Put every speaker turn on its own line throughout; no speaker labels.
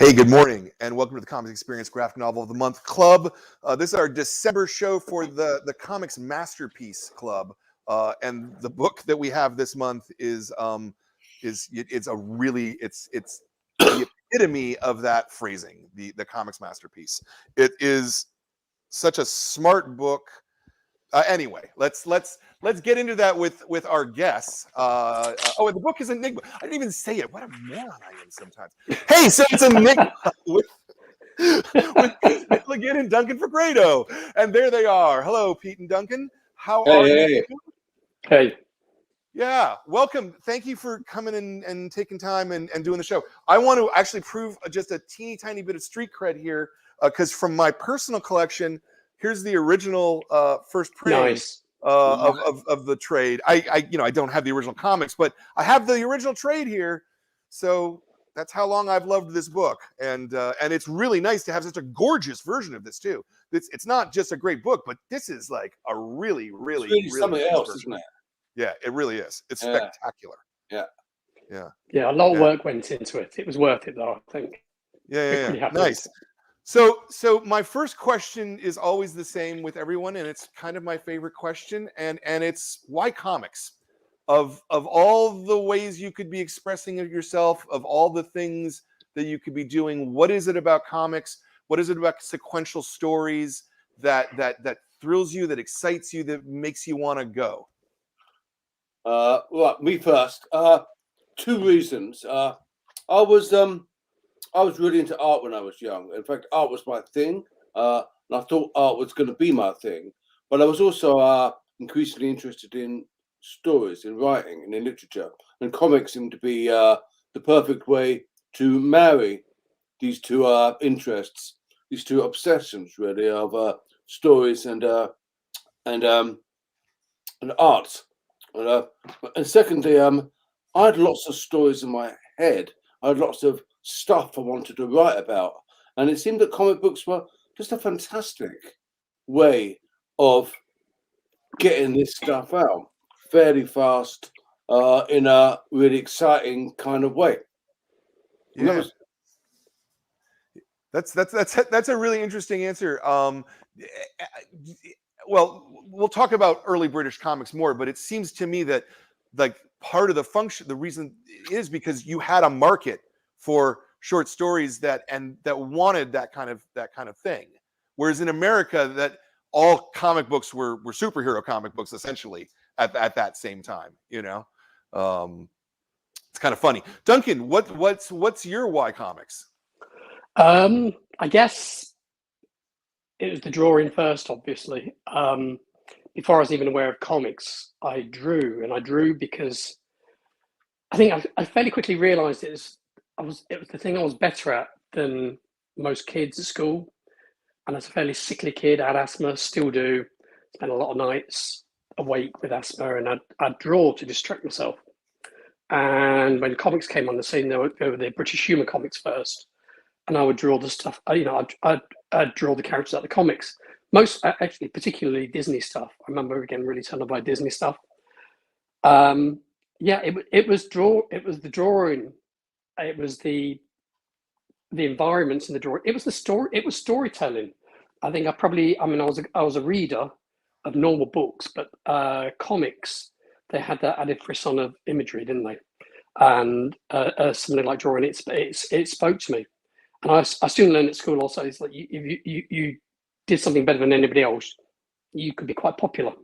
Hey, good morning, and welcome to the Comics Experience Graphic Novel of the Month Club. This is our December show for the Comics Masterpiece Club, and the book that we have this month is it's the epitome of that phrasing, the Comics Masterpiece. It is such a smart book. Anyway, let's get into that with our guests. And the book is Enigma. I didn't even say it. What a moron I am sometimes. Hey, so it's Enigma with Pete Milligan and Duncan Fegredo, and there they are. Hello, Pete and Duncan. How are you?
Hey.
Yeah, welcome. Thank you for coming and taking time and doing the show. I want to actually prove just a teeny tiny bit of street cred here, because from my personal collection, here's the original first print of the trade. I don't have the original comics, but I have the original trade here. So that's how long I've loved this book, and it's really nice to have such a gorgeous version of this too. It's not just a great book, but this is like a really
something
nice
else,
version.
isn't it?
Yeah, it really is. It's spectacular.
Yeah.
A lot of work went into it. It was worth it, though, I think.
Yeah. Nice. So my first question is always the same with everyone, and it's kind of my favorite question, and it's why comics? Of all the ways you could be expressing it yourself, of all the things that you could be doing, what is it about comics? What is it about sequential stories that thrills you, that excites you, that makes you want to go?
Right, me first. Two reasons. I was really into art when I was young. In fact, art was my thing, and I thought art was going to be my thing. But I was also increasingly interested in stories, in writing, and in literature. And comics seemed to be the perfect way to marry these two interests, these two obsessions, really, of stories and art. And secondly, I had lots of stories in my head. I had lots of stuff I wanted to write about, and it seemed that comic books were just a fantastic way of getting this stuff out fairly fast, in a really exciting kind of way.
Yeah. That's a really interesting answer. Well, we'll talk about early British comics more, but it seems to me that like part of the function, the reason is because you had a market for short stories that wanted that kind of thing. Whereas in America, that all comic books were superhero comic books essentially at that same time. It's kind of funny. Duncan, what's your why comics?
I guess it was the drawing first, obviously. Before I was even aware of comics, I drew because I think I fairly quickly realised it was the thing I was better at than most kids at school. And as a fairly sickly kid, I had asthma, still do. Spent a lot of nights awake with asthma, and I'd draw to distract myself. And when comics came on the scene, they were the British humour comics first. And I would draw the stuff, I'd draw the characters out of the comics. Most, actually, particularly Disney stuff. I remember, again, really turned on by Disney stuff. It was the drawing. It was the environments in the drawing. It was the story. It was storytelling. I think I was a reader of normal books, but comics, they had that added frisson of imagery, didn't they? And something like drawing, it spoke to me. And I soon learned at school also, it's like if you did something better than anybody else, you could be quite popular.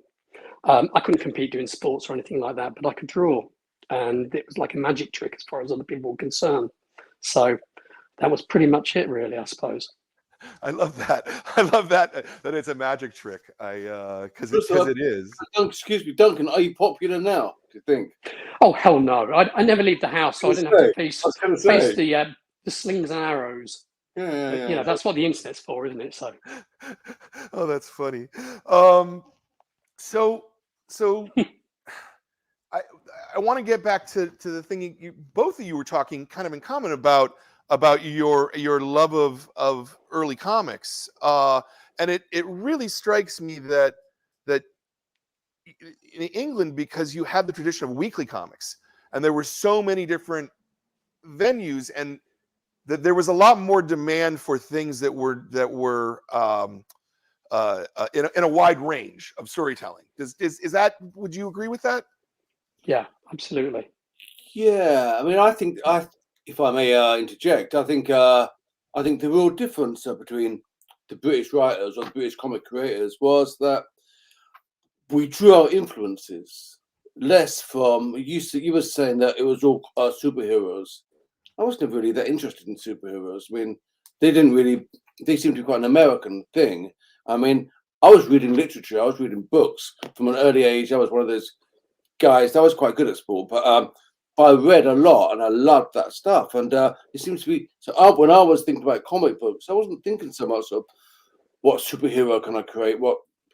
I couldn't compete doing sports or anything like that, but I could draw. And it was like a magic trick as far as other people were concerned. So that was pretty much it, really, I suppose.
I love that. I love that it's a magic trick. Because it is.
Excuse me, Duncan, are you popular now, do you think?
Oh, hell no. I never leave the house, so I didn't have to face the slings and arrows.
Yeah.
That's what the internet's for, isn't it? So.
Oh, that's funny. So I want to get back to the thing both of you were talking kind of in common about your love of early comics, and it really strikes me that in England, because you had the tradition of weekly comics, and there were so many different venues, and that there was a lot more demand for things that were in a wide range of storytelling. Is that? Would you agree with that?
Yeah, absolutely.
Yeah, I mean, if I may interject, I think the real difference between the British writers or the British comic creators was that we drew our influences less from. You were saying that it was all superheroes. I wasn't really that interested in superheroes. I mean, they seemed to be quite an American thing. I mean, I was reading literature, I was reading books from an early age. I was one of those guys that was quite good at sport, but I read a lot and I loved that stuff. And it seems to be when I was thinking about comic books, I wasn't thinking so much of what superhero can I create.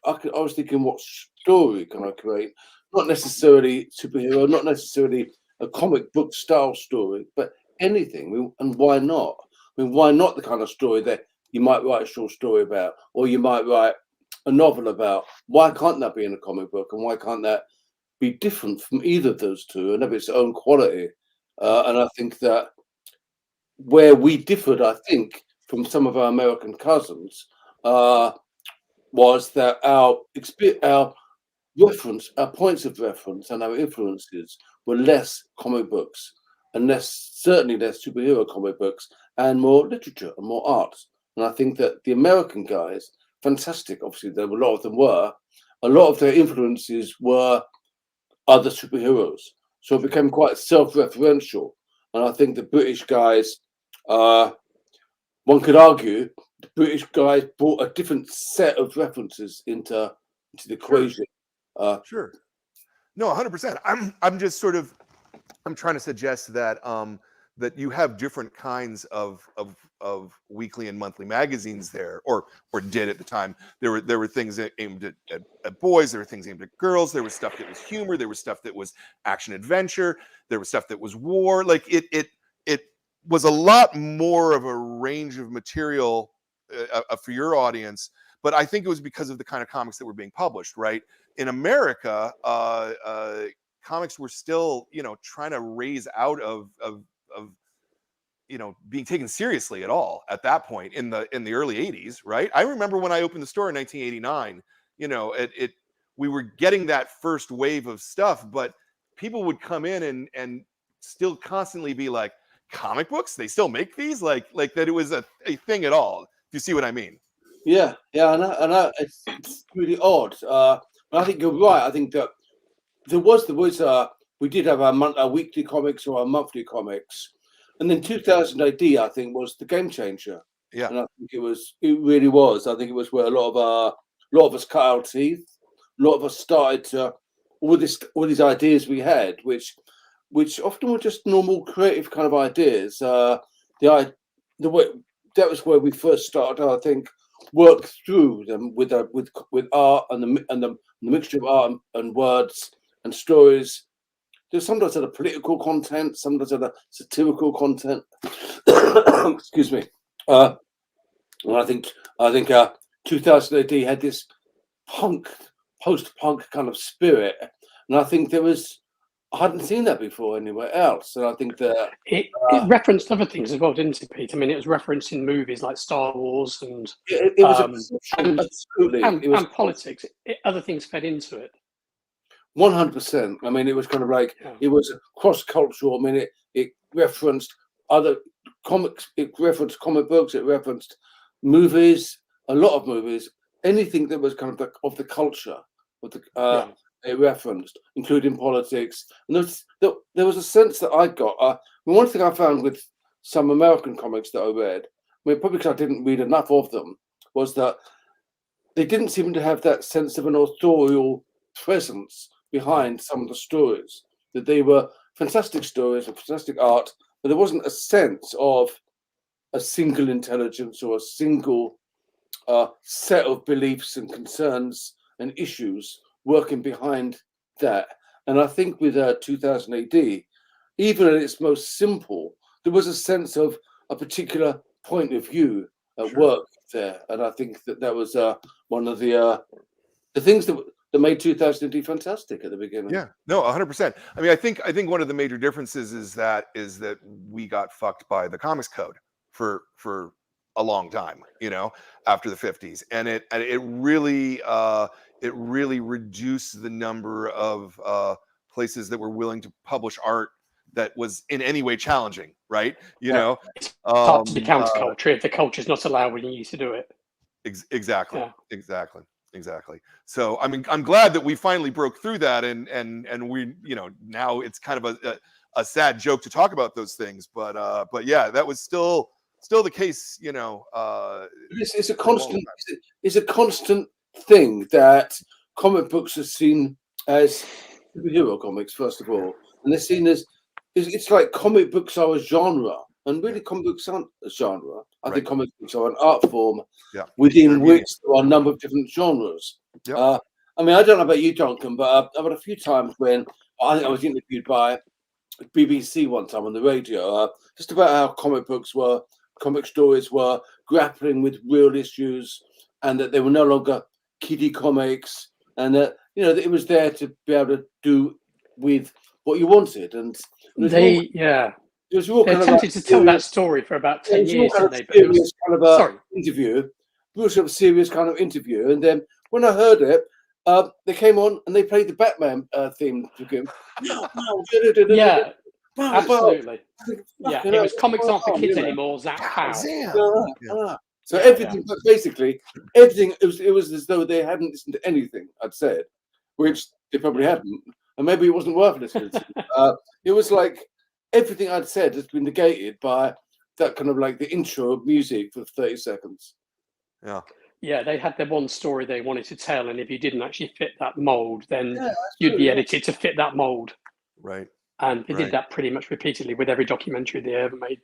I was thinking, what story can I create? Not necessarily superhero, not necessarily a comic book style story, but anything. And why not? I mean, why not the kind of story that you might write a short story about, or you might write a novel about? Why can't that be in a comic book, and why can't that be different from either of those two and have its own quality? And I think that where we differed, I think, from some of our American cousins, was that our reference, our points of reference, and our influences were less comic books, and certainly less superhero comic books, and more literature and more art. And I think that the American guys, fantastic, obviously, a lot of them were, a lot of their influences were other superheroes. So it became quite self-referential. And I think the British guys, one could argue, the British guys brought a different set of references into the equation.
Sure. No, 100%. I'm just sort of, I'm trying to suggest that that you have different kinds of weekly and monthly magazines there, or did at the time. There were things that aimed at boys, there were things aimed at girls, there was stuff that was humor, there was stuff that was action adventure, there was stuff that was war. Like it was a lot more of a range of material for your audience. But I think it was because of the kind of comics that were being published, right? In America, comics were still, trying to raise out of being taken seriously at all at that point in the early 80s, right? I remember when I opened the store in 1989, we were getting that first wave of stuff, but people would come in and still constantly be like, comic books, they still make these, like that it was a thing at all. Do you see what I mean?
Yeah, I know. It's really odd. I think you're right. I think that we did have our weekly comics or our monthly comics, and then 2000 AD, I think, was the game changer.
Yeah,
and I think it really was. I think it was where a lot of us cut our teeth. A lot of us started to all these ideas we had, which often were just normal creative kind of ideas. The way that was where we first started, I think, work through them with art and the mixture of art and words and stories. There's sometimes had a political content, sometimes had a satirical content. Excuse me. And I think 2000 AD had this post-punk kind of spirit, and I think I hadn't seen that before anywhere else. And I think that
it referenced other things as well, didn't it, Pete? I mean, it was referenced in movies like Star Wars and
it was absolutely
and politics. Other things fed into it.
100%. I mean, it was kind of like it was cross-cultural. I mean, it referenced other comics. It referenced comic books. It referenced movies. A lot of movies. Anything that was kind of the culture of the. It referenced, including politics. And there was a sense that I got. One thing I found with some American comics that I read, I mean, probably because I didn't read enough of them, was that they didn't seem to have that sense of an authorial presence behind some of the stories. That they were fantastic stories or fantastic art, but there wasn't a sense of a single intelligence or a single set of beliefs and concerns and issues working behind that. And I think with 2000 AD, even at its most simple, there was a sense of a particular point of view at work there. And I think that was one of the things that made 2000 AD fantastic at the beginning.
Yeah, no, 100%. I mean, I think one of the major differences is that we got fucked by the Comics Code, for a long time, you know, after the 50s, and it really reduced the number of places that were willing to publish art that was in any way challenging, right? You know,
It's hard to be counterculture if the culture's not allowing you to do it.
Exactly,
Yeah.
exactly. So I mean, I'm glad that we finally broke through that, and we, you know, now it's kind of a sad joke to talk about those things, but yeah, that was still the case, you know.
It's a constant thing that comic books are seen as superhero comics, first of all, and they're seen as it's like comic books are a genre, and really comic books aren't a genre. I think comic books are an art form within which there are a number of different genres. I mean, I don't know about you, Duncan, but I've had a few times when I think I was interviewed by BBC one time on the radio, just about how comic stories were grappling with real issues, and that they were no longer kiddie comics, and that, you know, that it was there to be able to do with what you wanted. And
They attempted to tell that story for about 10 years, didn't they? But it was
interview, real sort of serious kind of interview. And then when I heard it, they came on and they played the Batman theme to him.
Yeah, absolutely. Yeah, it was Comics Aren't for Kids Anymore, Zach Powell.
So everything, but basically everything, it was as though they hadn't listened to anything I'd said, which they probably hadn't, and maybe it wasn't worth listening to. It was like everything I'd said has been negated by that kind of like the intro music for 30 seconds.
Yeah, they had their one story they wanted to tell, and if you didn't actually fit that mold, then you'd be edited to fit that mold.
Right.
And they did that pretty much repeatedly with every documentary they ever made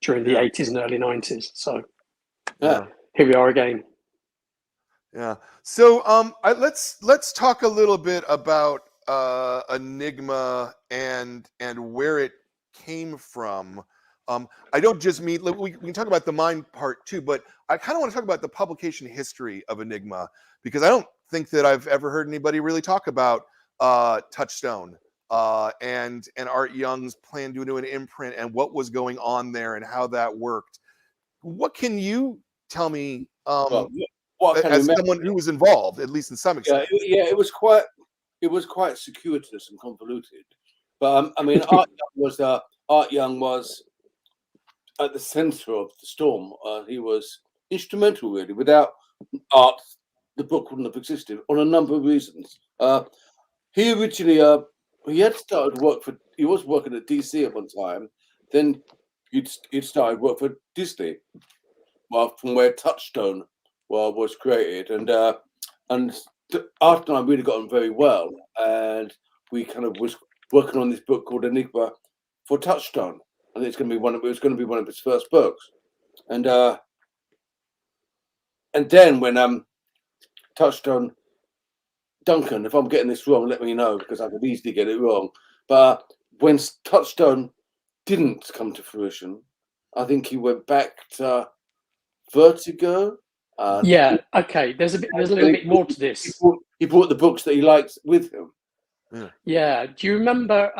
during the 80s and early 90s. So here we are again.
Yeah. So let's talk a little bit about Enigma and where it came from. I don't just mean, we can talk about the mind part too, but I kind of want to talk about the publication history of Enigma, because I don't think that I've ever heard anybody really talk about Touchstone and Art Young's plan to do an imprint and what was going on there and how that worked. What can you tell me as someone who was involved, at least in some extent?
It was quite circuitous and convoluted. But I mean, Art Young was at the center of the storm. He was instrumental, really. Without Art, the book wouldn't have existed on a number of reasons. He originally he had started work for. He was working at DC at one time. Then he'd started work for Disney, from where Touchstone was created, and Art and I really got on very well, and we kind of was working on this book called Enigma for Touchstone. I think it was going to be one of his first books, and then when Touchstone, Duncan, if I'm getting this wrong, let me know, because I could easily get it wrong. But when Touchstone didn't come to fruition, I think he went back to Vertigo.
Okay. There's a little bit more to this.
He brought the books that he liked with him.
Yeah. Do you remember?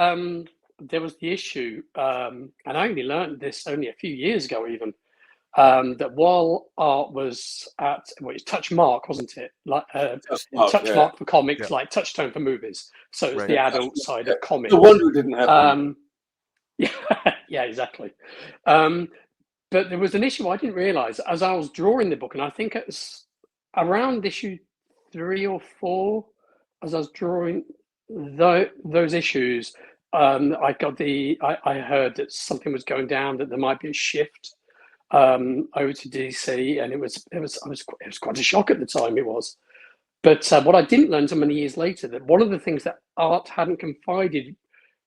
There was the issue, and I only learned this only a few years ago, even that while Art was at it's Touchmark, wasn't it? Like Touchmark for comics, like Touchstone for movies. So it's the adult side of comics.
No wonder it didn't happen.
Yeah, exactly. But there was an issue I didn't realize as I was drawing the book, and I think it's around issue 3 or 4, as I was drawing those issues. I heard that something was going down, that there might be a shift over to DC, and it was quite a shock at the time. It was, but what I didn't learn so many years later, that one of the things that Art hadn't confided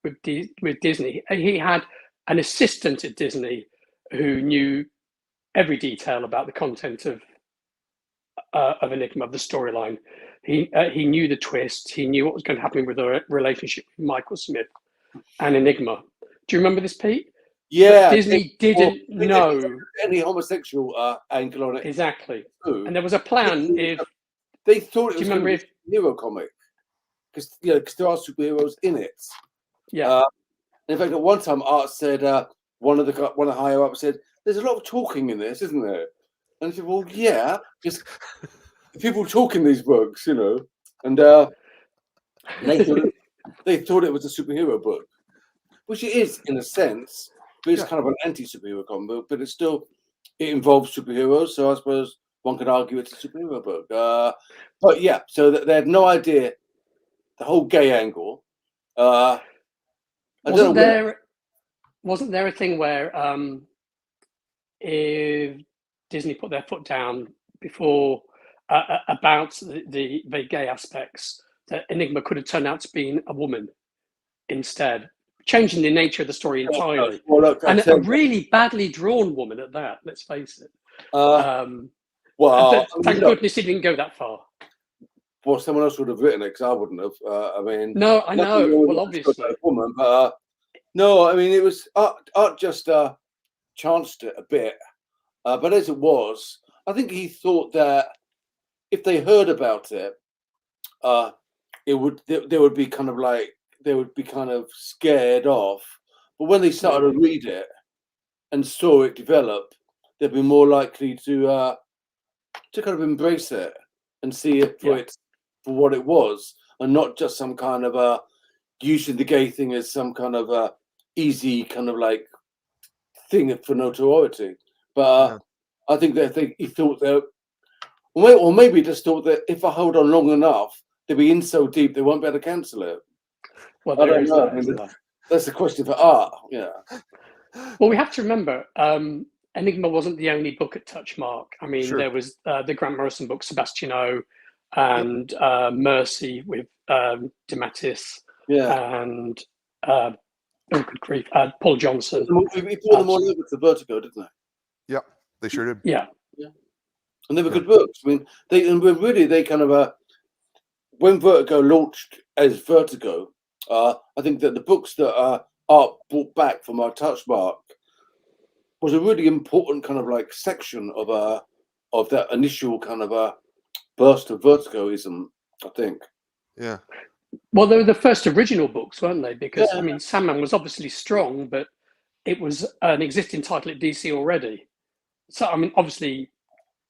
with Disney, he had an assistant at Disney who knew every detail about the content of Enigma, of the storyline. He knew the twist. He knew what was going to happen with the relationship with Michael Smith and Enigma. Do you remember this, Pete?
Yeah.
But Disney didn't know
any homosexual angle on it.
Exactly. And there was a plan.
They thought it was a hero comic, because there are superheroes in it.
Yeah.
In fact, at one time, Art said, one of the higher ups said, "There's a lot of talking in this, isn't there?" And I said, "Well, yeah, just people talk in these books, you know." And they thought it was a superhero book, which it is in a sense, but it's kind of an anti-superhero comic book. But it involves superheroes, so I suppose one could argue it's a superhero book. But yeah, so they had no idea the whole gay angle.
Wasn't there a thing where if Disney put their foot down before about the gay aspects, that Enigma could have turned out to be a woman instead, changing the nature of the story entirely?
Well, look,
and a really badly drawn woman at that, let's face it. Thank goodness it didn't go that far.
Well, someone else would have written it because I wouldn't have. I mean,
no, I know. Well, obviously,
woman, but no, I mean, it was Art just chanced it a bit, but as it was, I think he thought that if they heard about it, they would be kind of scared off. But when they started to read it and saw it develop, they'd be more likely to kind of embrace it and see it for what it was, and not just some kind of using the gay thing as some kind of easy kind of like thing for notoriety. But I think he thought that, or maybe just thought that if I hold on long enough, they'll be in so deep they won't be able to cancel it.
Well,
I don't know. That's a question for Art. Yeah.
Well, we have to remember, Enigma wasn't the only book at Touchmark. I mean, there was the Grant Morrison book, Sebastiano, and Mercy with DeMatteis, and good grief, Paul Johnson.
He brought them all over to Vertigo, didn't they?
Yeah, they sure did.
Yeah.
And they were good books. I mean, they kind of when Vertigo launched as Vertigo, I think that the books that Art brought back from our Touchmark was a really important kind of like section of that initial kind of burst of Vertigoism, I think.
Yeah.
Well, they were the first original books, weren't they? Because I mean, Sandman was obviously strong, but it was an existing title at DC already. So I mean, obviously,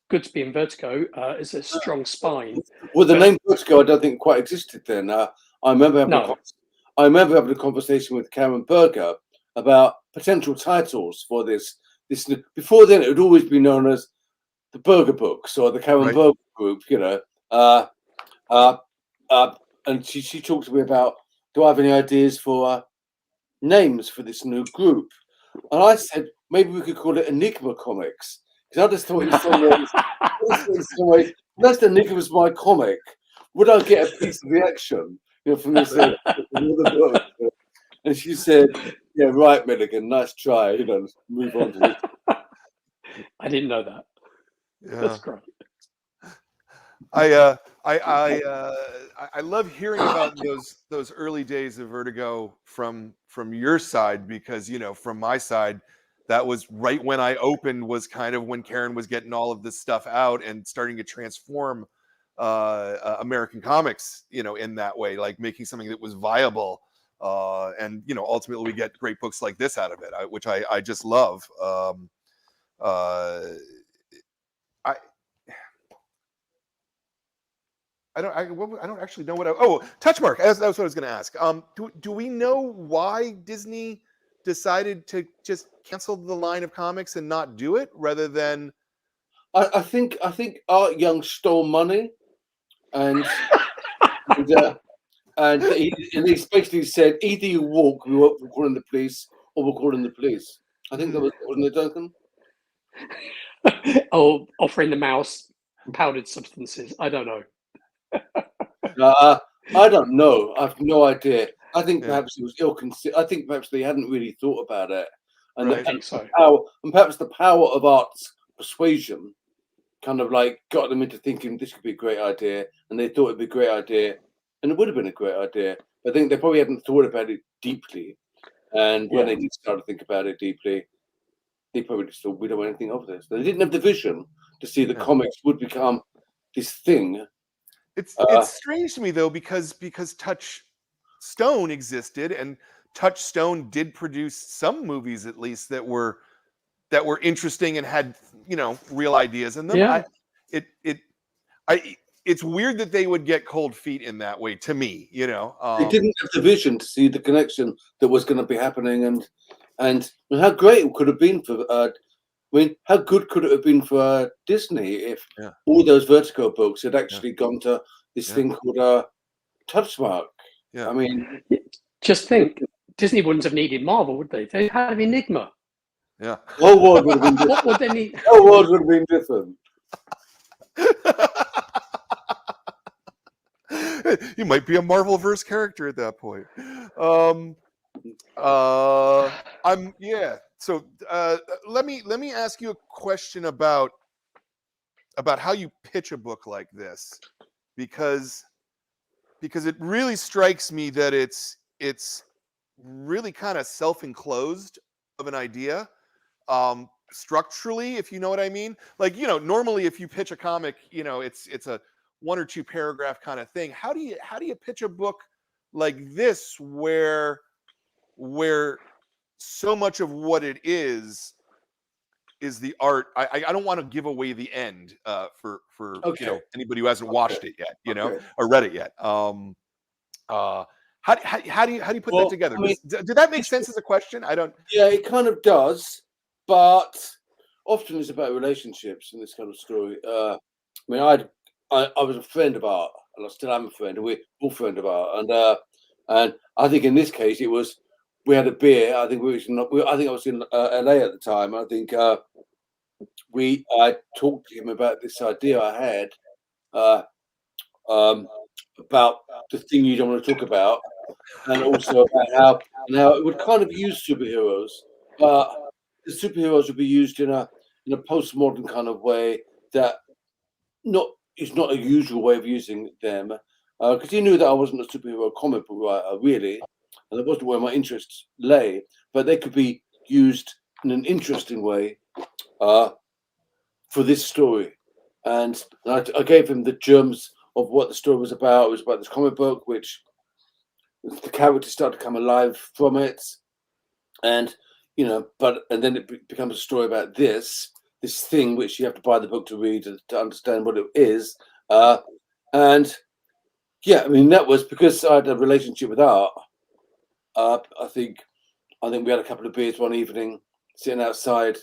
good to be in Vertigo. It's a strong spine.
Well, the name Vertigo, I don't think quite existed then. I remember having a conversation with Karen Berger about potential titles for this. Before then, it would always be known as the Berger Books or the Karen Berger Group, you know. And she talked to me about, do I have any ideas for names for this new group? And I said, maybe we could call it Enigma Comics. Because I just thought in some ways, unless Enigma's my comic, would I get a piece of the action, you know, from this book? And she said, "Yeah, right, Milligan, nice try. You know, move on to it."
I didn't know that.
Yeah.
That's great.
I love hearing about those early days of Vertigo from your side, because, you know, from my side, that was right when I opened, was kind of when Karen was getting all of this stuff out and starting to transform American comics, you know, in that way, like making something that was viable. And, you know, ultimately we get great books like this out of it, which I just love. I don't actually know Touchmark. That's what I was going to ask. Do we know why Disney decided to just cancel the line of comics and not do it, rather than?
I think Art Young stole money, and he basically said, either you walk, we're calling the police, or we're calling the police. I think that wasn't it, Duncan?
Oh, offering the mouse powdered substances. I don't know.
I don't know. I have no idea. I think perhaps it was ill-considered. I think perhaps they hadn't really thought about it, and
I think so.
Perhaps the power of Art's persuasion kind of like got them into thinking this could be a great idea, and they thought it'd be a great idea, and it would have been a great idea. I think they probably hadn't thought about it deeply, and when they did start to think about it deeply, they probably just thought, we don't want anything of this. They didn't have the vision to see the comics would become this thing.
It's strange to me though, because Touchstone existed, and Touchstone did produce some movies, at least, that were interesting and had, you know, real ideas in them.
Yeah.
It's weird that they would get cold feet in that way, to me, you know.
They didn't have the vision to see the connection that was going to be happening, and how great it could have been for. I mean, how good could it have been for Disney if all those Vertigo books had actually gone to this thing called Touchmark?
Yeah.
I mean,
just think, Disney wouldn't have needed Marvel, would they? They had Enigma.
Yeah.
The whole world would have been different.
What would they need?
The whole world would have been different.
You might be a Marvel-verse character at that point. So let me ask you a question about how you pitch a book like this, because it really strikes me that it's really kind of self-enclosed of an idea, structurally, if you know what I mean. Like, you know, normally if you pitch a comic, you know, it's a 1 or 2 paragraph kind of thing. How do you pitch a book like this where so much of what it is the art? I don't want to give away the end for you know, anybody who hasn't watched it yet, you know, or read it yet. How do you put that together? I mean, did that make sense as a question? I don't.
Yeah, it kind of does, but often it's about relationships in this kind of story. I mean, I was a friend of art, and I still am a friend, and we're all friends of art. And I think in this case, it was, we had a beer. I think I was in LA at the time. I think I talked to him about this idea I had about the thing you don't want to talk about, and also about how it would kind of use superheroes, but the superheroes would be used in a postmodern kind of way that it's not a usual way of using them, because he knew that I wasn't a superhero comic book writer, really, and that wasn't where my interests lay, but they could be used in an interesting way for this story. And I gave him the germs of what the story was about. It was about this comic book, which the characters start to come alive from it, and you know, and then it becomes a story about this thing which you have to buy the book to read to understand what it is. And yeah, I mean, that was because I had a relationship with art. I think we had a couple of beers one evening, sitting outside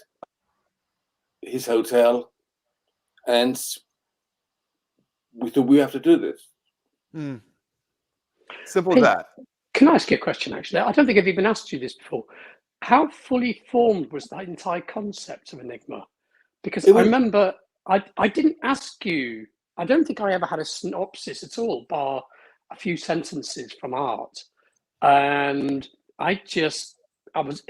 his hotel, and we thought we have to do this.
Simple as that.
Can I ask you a question, actually? I don't think I've even asked you this before. How fully formed was that entire concept of Enigma? Because I remember I didn't ask you, I don't think I ever had a synopsis at all, bar a few sentences from art. And I was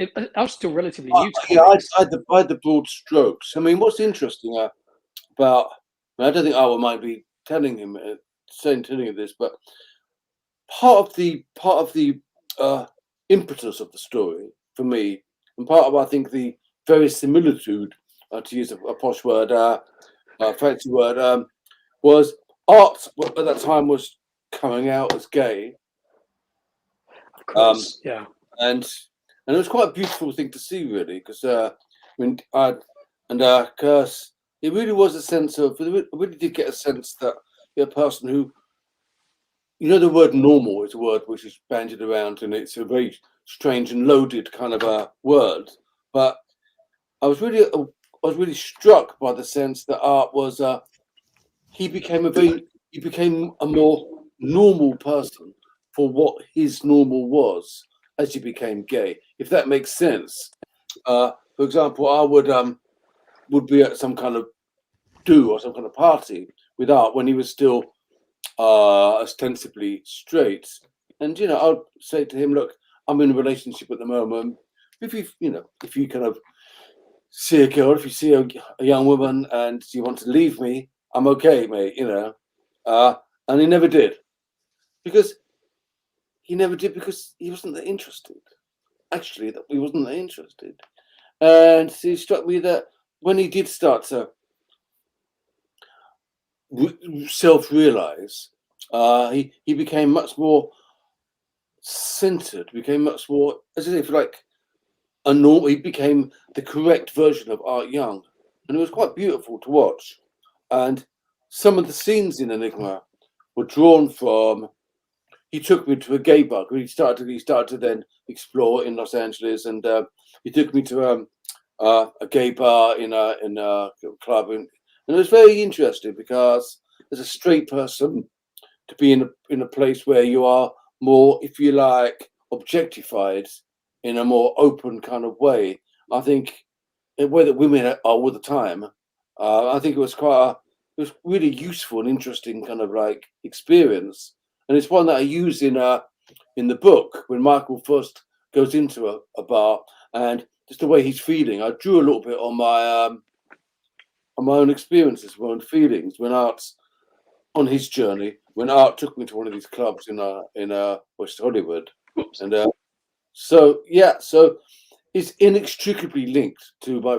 still relatively new to comics.
I had the broad strokes. I mean, what's interesting about, I don't think I might be telling him this, but part of the impetus of the story for me, and part of, I think, the verisimilitude, to use a posh word, fancy word, was art at that time was coming out as gay.
Of course, yeah.
And it was quite a beautiful thing to see, really, because it really was a sense of, I really did get a sense that you're a person who, you know, the word normal is a word which is bandied around, and it's a very strange and loaded kind of a word. But I was really struck by the sense that art was, he became a more normal person for what his normal was as he became gay, if that makes sense. For example, I would be at some kind of do or some kind of party with art when he was still ostensibly straight, and you know, I'll say to him, look, I'm in a relationship at the moment. If you kind of see a girl, if you see a young woman and you want to leave me, I'm okay, mate, you know. And he never did. Because he wasn't that interested. Actually, that he wasn't that interested. And it struck me that when he did start to self-realize, he became much more centered, became much more, as if like a normal. He became the correct version of Art Young, and it was quite beautiful to watch. And some of the scenes in Enigma were drawn from. He took me to a gay bar. He started to then explore in Los Angeles, and he took me to a gay bar in a club, and it was very interesting because as a straight person to be in a place where you are more, if you like, objectified in a more open kind of way. I think the way that women are all the time. I think it was really useful and interesting kind of like experience, and it's one that I use in the book when Michael first goes into a bar and just the way he's feeling. I drew a little bit on my own experiences, my own feelings when Art's on his journey. When Art took me to one of these clubs in West Hollywood, and so it's inextricably linked to my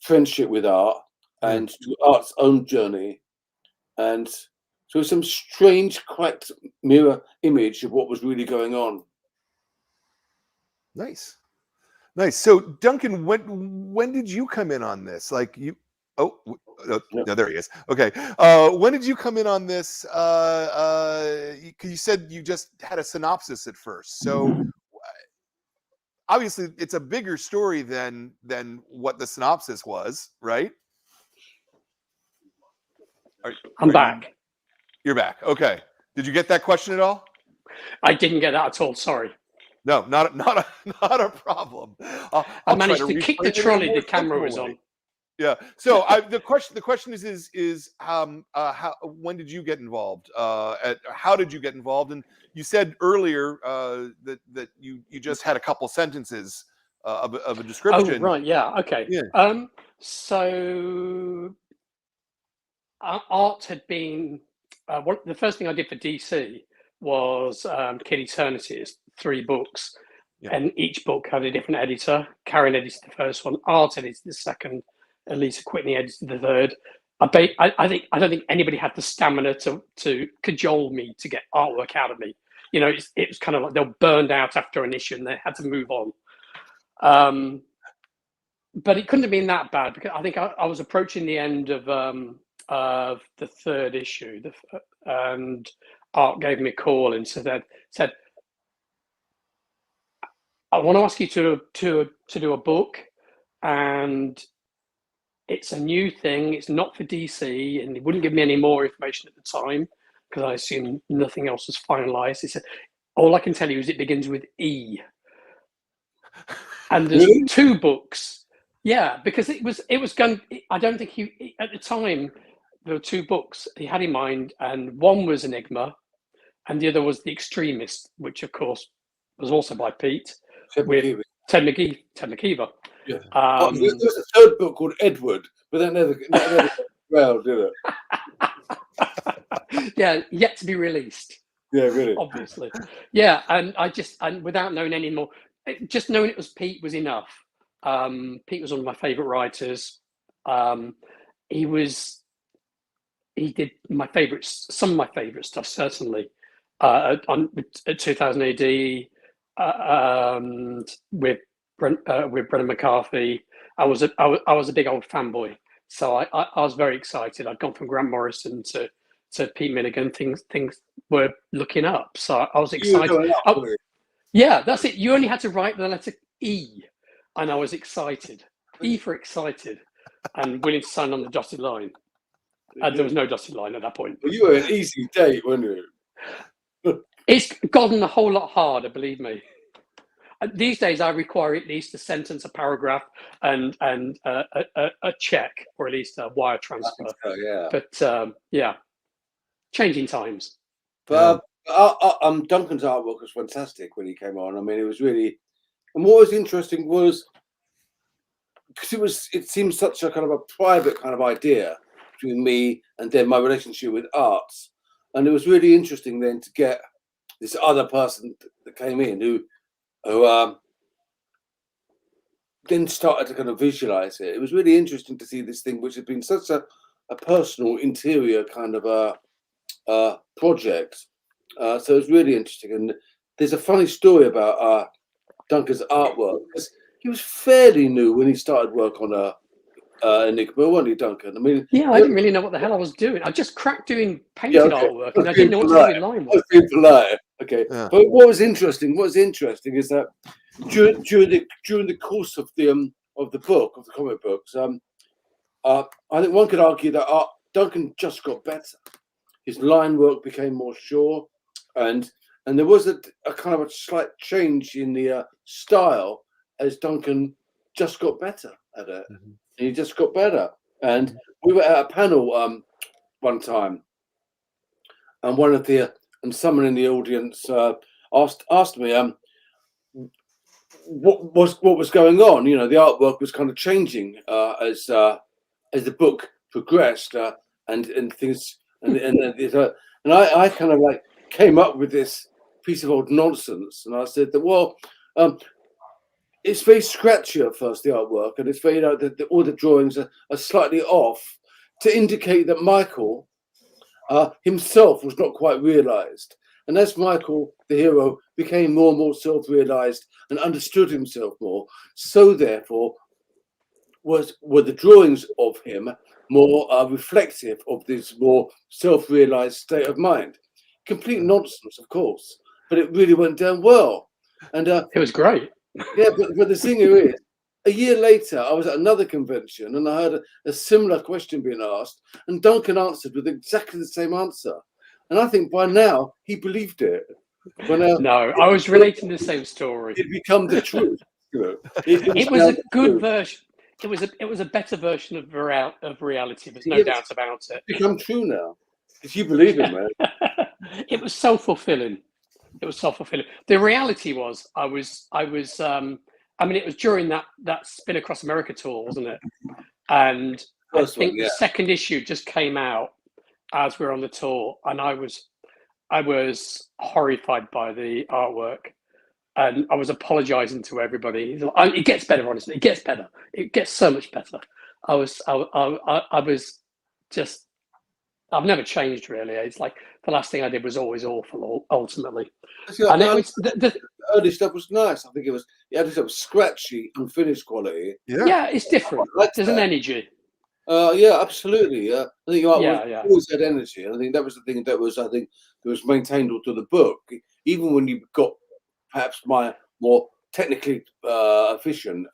friendship with Art and to Art's own journey, and so some strange cracked mirror image of what was really going on.
Nice. So Duncan, when did you come in on this? Like you? Oh, no, there he is. Okay. When did you come in on this? You said you just had a synopsis at first. So obviously it's a bigger story than what the synopsis was, right?
I'm back.
You're back. Okay. Did you get that question at all?
I didn't get that at all. Sorry.
No, not a problem.
I managed to kick the trolley the camera was on.
Yeah. So the question is how when did you get involved? How did you get involved? And you said earlier that you just had a couple sentences of a description.
Oh right, yeah, okay. Yeah. So Art had been the first thing I did for DC was Kid Eternity's 3 books, and each book had a different editor. Karen edited the first one, Art edited the second, Elisa Whitney edited the third. I don't think anybody had the stamina to cajole me to get artwork out of me. You know, it was kind of like they were burned out after an issue and they had to move on. But it couldn't have been that bad because I think I was approaching the end of the 3rd issue, and Art gave me a call and said, I want to ask you to do a book, and it's a new thing. It's not for DC, and he wouldn't give me any more information at the time because I assumed nothing else was finalized. He said, all I can tell you is it begins with E, and there's 2 books. Yeah, because it was going. I don't think he at the time there were 2 books he had in mind, and one was Enigma, and the other was The Extremist, which of course was also by Pete with Ted McKeever.
Yeah. There's a 3rd book called Edward, but that never well, did
it? Yeah, yet to be released.
Yeah, really.
Obviously. Yeah, and without knowing any more, just knowing it was Pete was enough. Pete was one of my favorite writers. He did some of my favorite stuff, certainly. At 2000 AD, with Brendan McCarthy. I was a big old fanboy, so I was very excited. I'd gone from Grant Morrison to Pete Milligan. Things were looking up, so I was excited. Yeah, that's it. You only had to write the letter E, and I was excited. E for excited, and willing to sign on the dotted line. There was no dotted line at that point.
Well, you were an easy date, weren't you?
It's gotten a whole lot harder, believe me. These days, I require at least a sentence, a paragraph, and a check, or at least a wire transfer.
So, yeah.
But yeah, changing times.
But Duncan's artwork was fantastic when he came on. I mean, it was really, and what was interesting was because it seemed such a kind of a private kind of idea between me and then my relationship with Arts, and it was really interesting then to get this other person that came in who then started to kind of visualize it. It was really interesting to see this thing, which had been such a personal interior kind of a project. So it was really interesting, and there's a funny story about Duncan's artwork. He was fairly new when he started work on Enigma, wasn't he, Duncan? I mean,
yeah, I didn't really know what the hell I was doing. I just cracked doing painted artwork, and I didn't know what to do with line work.
Being polite. Okay, but what was interesting is that during the course of the book, of the comic books, I think one could argue that Duncan just got better. His line work became more sure, and there was a kind of a slight change in the style as Duncan just got better at it.
Mm-hmm.
He just got better. And we were at a panel one time, and someone in the audience asked me what was going on. You know, the artwork was kind of changing as the book progressed, and things, and I kind of like came up with this piece of old nonsense, and I said that, well, it's very scratchy at first, the artwork, and it's very, all the drawings are slightly off, to indicate that Michael himself was not quite realized. And as Michael, the hero, became more and more self-realized and understood himself more, so therefore were the drawings of him more reflective of this more self-realized state of mind. Complete nonsense, of course, but it really went down well. And
it was great.
Yeah, but the thing is, a year later, I was at another convention and I heard a similar question being asked, and Duncan answered with exactly the same answer. And I think by now he believed it.
No, I was relating the same story.
It become the truth. You know?
It was a good version. It was a better version of reality. There's no doubt about it.
It's become true now. If you believe it, man.
It was self-fulfilling. It was self-fulfilling. The reality was, I mean, it was during that Spin Across America tour, wasn't it? And I think the second issue just came out as we were on the tour, and I was horrified by the artwork, and I was apologizing to everybody. It gets better, honestly. It gets better. It gets so much better. I was just. I've never changed, really. It's like the last thing I did was always awful, ultimately.
And the early stuff was nice. I think it was scratchy, unfinished quality.
Yeah, it's different. There's an energy.
Yeah, absolutely. I think always had energy, and I think that was the thing that was maintained all through the book. Even when you got perhaps my more technically efficient,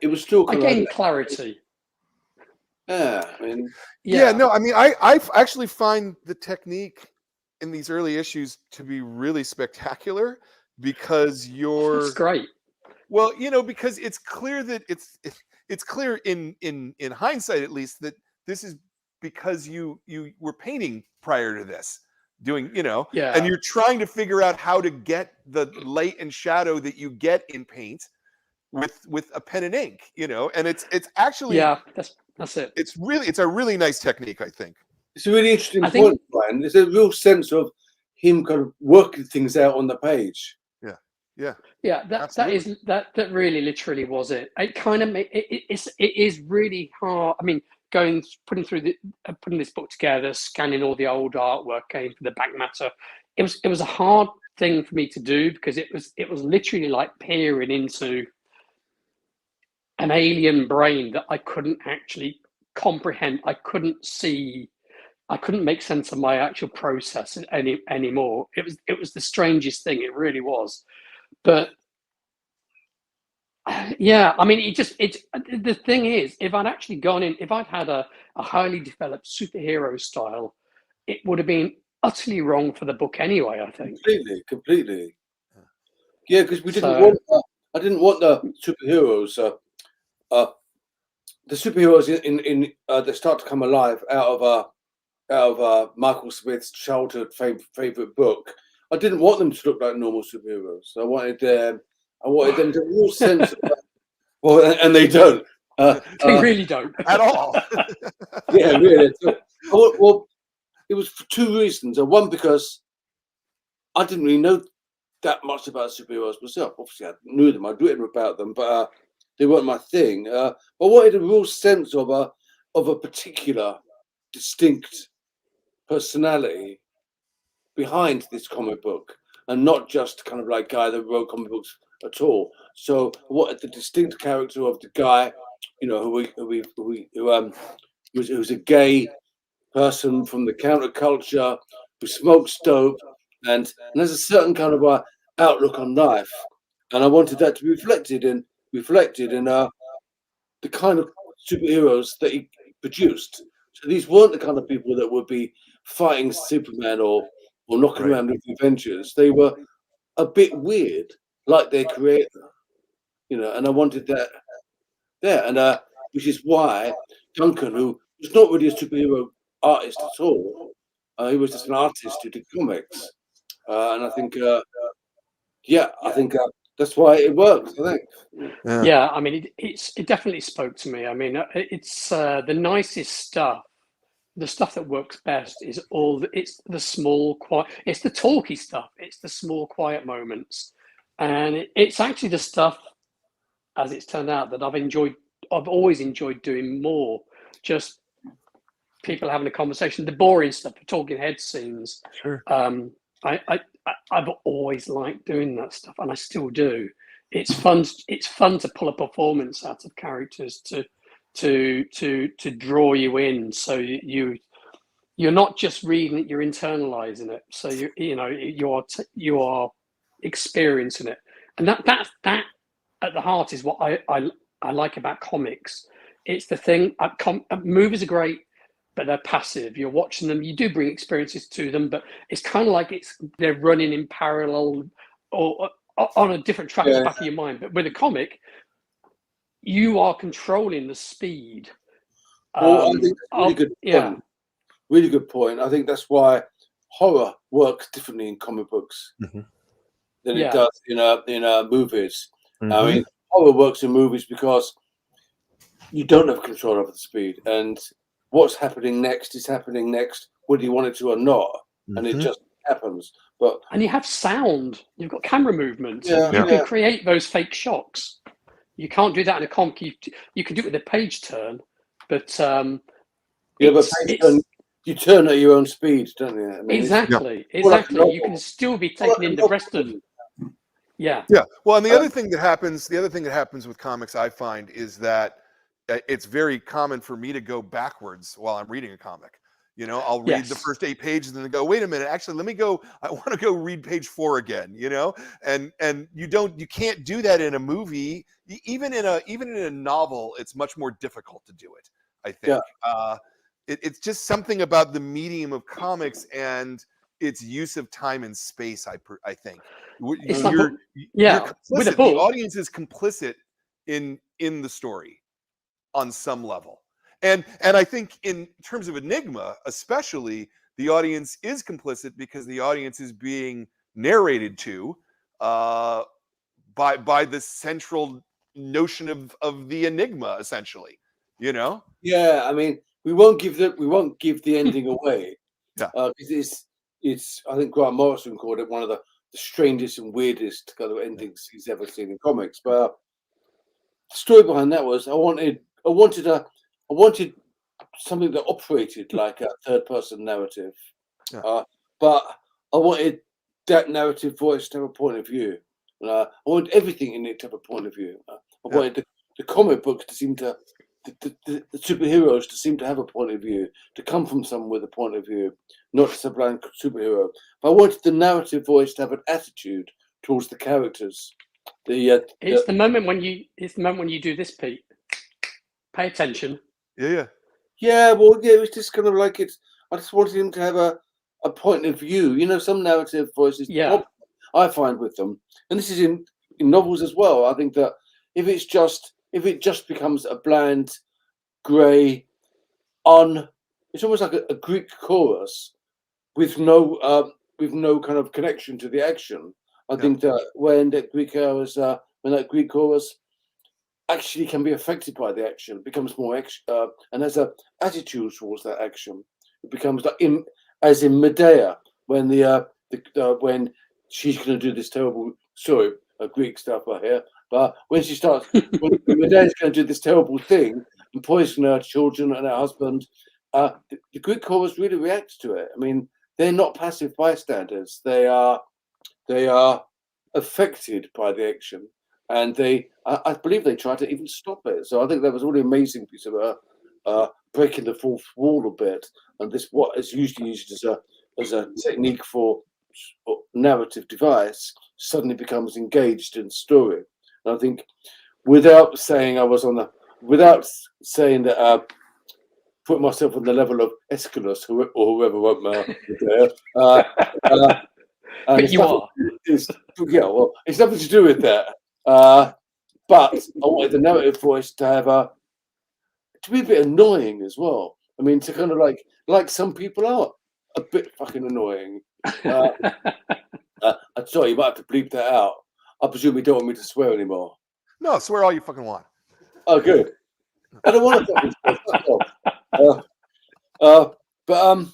it was still kind
I gained clarity.
Yeah, I mean,
I actually find the technique in these early issues to be really spectacular, because
it's great.
Well, because it's clear that it's clear in hindsight, at least, that this is because you were painting prior to this, doing, and you're trying to figure out how to get the light and shadow that you get in paint with a pen and ink, and it's actually
that's it.
It's a really nice technique, I think.
It's a really interesting point, Brian. There's a real sense of him kind of working things out on the page.
Yeah. That really literally was it. It kind of it is really hard. I mean, putting this book together, scanning all the old artwork, going for the back matter. It was a hard thing for me to do, because it was literally like peering into an alien brain that I couldn't actually comprehend. I couldn't see. I couldn't make sense of my actual process anymore. It was the strangest thing. It really was. But yeah, I mean, the thing is, if I'd actually gone in, if I'd had a highly developed superhero style, it would have been utterly wrong for the book anyway, I think.
Completely. Yeah, because I didn't want the superheroes. The superheroes in that start to come alive out of Michael Smith's childhood favorite book. I didn't want them to look like normal superheroes. I wanted them to have a real sense of that. Well, and they don't.
They really don't
at all.
Yeah, really. Well, it was for two reasons. One, because I didn't really know that much about superheroes myself. Obviously, I knew them. I'd written about them, but they weren't my thing. I wanted a real sense of a particular, distinct personality behind this comic book, and not just kind of like guy that wrote comic books at all. So what the distinct character of the guy, you know, who's a gay person from the counterculture who smokes dope and has a certain kind of outlook on life, and I wanted that to be reflected in the kind of superheroes that he produced. So these weren't the kind of people that would be fighting Superman or knocking
Right.
around with the Avengers. They were a bit weird, like their creator, you know. And I wanted that there, and which is why Duncan, who was not really a superhero artist at all, he was just an artist who did comics, and I think, I think that's why it works. I think.
Yeah, I mean, it definitely spoke to me. I mean, it's the nicest stuff. The stuff that works best is it's the small, quiet. It's the talky stuff. It's the small, quiet moments, and it's actually the stuff, as it's turned out, that I've always enjoyed doing more. Just people having a conversation, the boring stuff, the talking head scenes.
Sure.
I've always liked doing that stuff, and I still do. It's fun. It's fun to pull a performance out of characters to draw you in. So you're not just reading it; you're internalizing it. So you are experiencing it, and that at the heart is what I like about comics. It's the thing. Movies are great, but they're passive. You're watching them. You do bring experiences to them, but it's kind of like they're running in parallel or on a different track at the back of your mind. But with a comic, you are controlling the speed.
Well, I think that's a really good point.
Yeah.
Really good point. I think that's why horror works differently in comic books than it does in movies. I mean, horror works in movies because you don't have control over the speed, and what's happening next is happening next, whether you want it to or not, and it just happens. And
you have sound. You've got camera movement.
Yeah,
you can create those fake shocks. You can't do that in a comic. You can do it with a page turn, but
you turn at your own speed, don't you? I mean,
exactly. You can still be taken in the rest of. Yeah.
Well, and the other thing that happens with comics, I find, is that it's very common for me to go backwards while I'm reading a comic. You know, I'll read the first 8 pages and then go, wait a minute, actually, I want to go read page 4 again, you know? And you can't do that in a movie. Even in a novel, it's much more difficult to do it, I think. It's just something about the medium of comics and its use of time and space, I think.
It's
you're
with a
complicit.
book.
The audience is complicit in the story on some level. And I think in terms of Enigma, especially, the audience is complicit because the audience is being narrated to by the central notion of the Enigma, essentially. You know?
Yeah, I mean, we won't give the ending away. It's I think Grant Morrison called it one of the strangest and weirdest kind of endings he's ever seen in comics. But the story behind that was I wanted something that operated like a third-person narrative, but I wanted that narrative voice to have a point of view. I wanted everything in it to have a point of view. I wanted the comic books to seem to, the superheroes to seem to have a point of view, to come from someone with a point of view, not just a blind superhero. But I wanted the narrative voice to have an attitude towards the characters.
It's the moment when you do this, Pete. Pay attention.
Yeah, well, it was just kind of like I just wanted him to have a point of view. You know, some narrative voices. I find with them, and this is in novels as well. I think that if it just becomes a bland, grey, it's almost like a Greek chorus with no kind of connection to the action. I think that when that Greek chorus actually can be affected by the action, becomes more action, and has a attitude towards that action. It becomes like as in Medea, when when she's going to do this terrible, Greek stuff right here, but when she starts, when Medea's going to do this terrible thing and poison her children and her husband, the Greek chorus really reacts to it. I mean, they're not passive bystanders. They are They are affected by the action, and I believe they tried to even stop it. So I think that was a really amazing piece of breaking the fourth wall a bit. And this, what is usually used as a technique for narrative device, suddenly becomes engaged in story. And I think, without saying without saying that, put myself on the level of Aeschylus or whoever wrote there.
But you are.
Yeah, well, it's nothing to do with that. But I wanted the narrative voice to have to be a bit annoying as well. I mean, to kind of like some people are a bit fucking annoying. I'm sorry, you might have to bleep that out. I presume you don't want me to swear anymore.
No, swear all you fucking want.
Oh, good. I don't want to fucking swear. But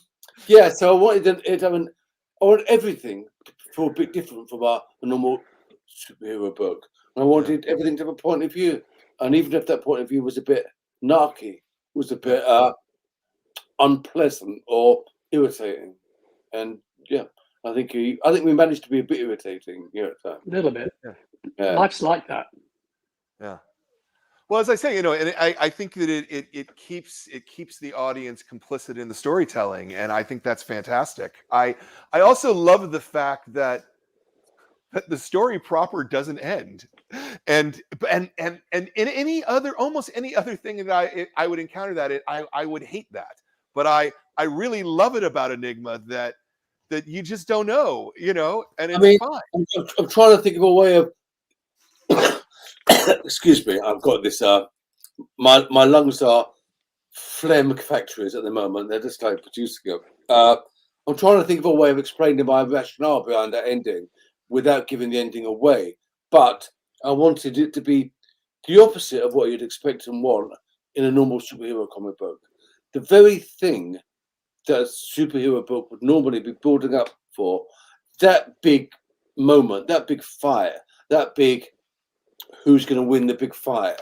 yeah. So I wanted I want everything for a bit different from a normal superhero book. And I wanted everything to have a point of view, and even if that point of view was a bit narky, was a bit unpleasant or irritating, and yeah, I think we managed to be a bit irritating here at times.
A little bit.
Yeah.
Life's like that.
Yeah. Well, as I say, and I think that it keeps the audience complicit in the storytelling, and I think that's fantastic. I also love the fact that the story proper doesn't end, and in almost any other thing that I would encounter that I would hate that, but I really love it about Enigma that you just don't know, and it's fine.
I'm trying to think of a way of. Excuse me, I've got this. My lungs are phlegm factories at the moment. They're just like producing them. I'm trying to think of a way of explaining my rationale behind that ending without giving the ending away. But I wanted it to be the opposite of what you'd expect and want in a normal superhero comic book. The very thing that a superhero book would normally be building up for, that big moment, that big fire, that big who's going to win the big fire.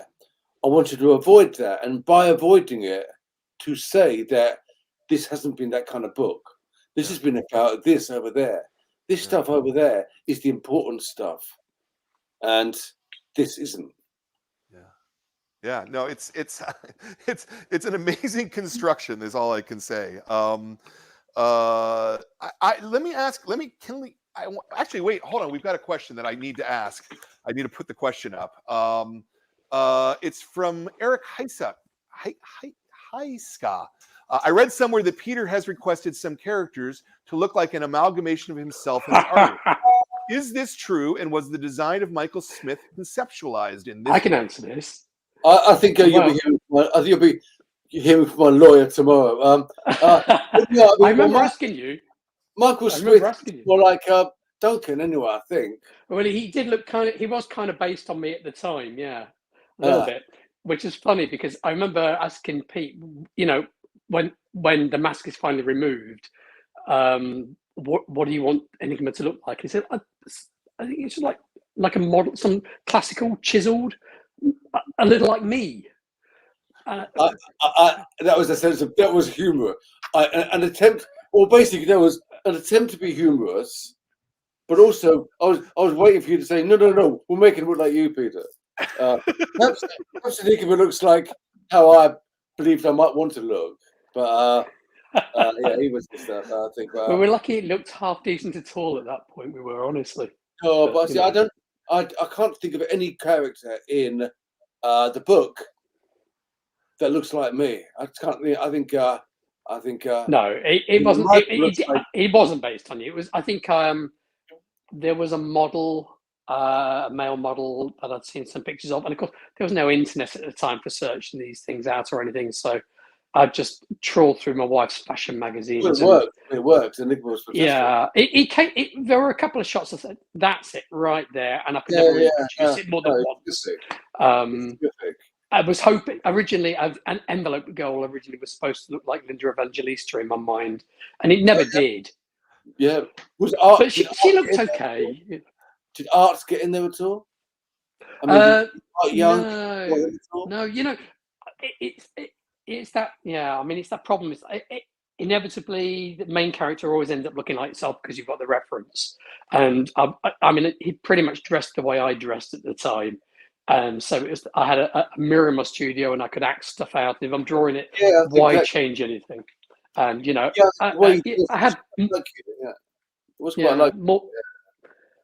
I wanted to avoid that, and by avoiding it, to say that this hasn't been that kind of book. This has been about this over there. This stuff over there is the important stuff, and this isn't.
Yeah. No, it's an amazing construction. Is all I can say. Actually, wait, hold on. We've got a question that I need to ask. I need to put the question up. It's from Eric Heiska. I read somewhere that Peter has requested some characters to look like an amalgamation of himself and his art. Is this true? And was the design of Michael Smith conceptualized in this?
I can answer this.
I think you'll be hearing from my lawyer tomorrow.
I remember asking you.
Michael Smith, more like Duncan, anyway. I think.
Well, he did look he was kind of based on me at the time, yeah, a little bit, which is funny because I remember asking Pete, when the mask is finally removed, what do you want Enigma to look like? He said, I think it's like a model, some classical chiseled, a little like me.
That was a sense of that was humor. An attempt, or basically there was an attempt to be humorous, but also I was waiting for you to say no, we'll make it look like you, Peter. Perhaps Enigma looks like how I believed I might want to look, but yeah, he was just I think.
Well, we're lucky it looked half decent at all at that point. We were honestly.
No, but see, I can't think of any character in the book that looks like me. I can't. I think.
No, it wasn't. It wasn't based on you. It was. I think there was a model, a male model that I'd seen some pictures of, and of course there was no internet at the time for searching these things out or anything. So I just trawled through my wife's fashion magazines.
Well, it worked. Enigma was fantastic.
Yeah, it came. There were a couple of shots. I said, "That's it, right there," and I could never reproduce it more than once. I was hoping originally, an envelope girl originally was supposed to look like Linda Evangelista in my mind, and it never did.
Yeah, was art?
But she looked okay.
Did Arts get in there at all? I mean, young?
No, it's that. Yeah, I mean, it's that problem. inevitably the main character always ends up looking like itself because you've got the reference. And I mean, he pretty much dressed the way I dressed at the time. So it was, I had a mirror in my studio and I could act stuff out. And if I'm drawing it,
Yeah,
why
exactly.
change anything? And you know,
Yeah,
I had
like it was quite like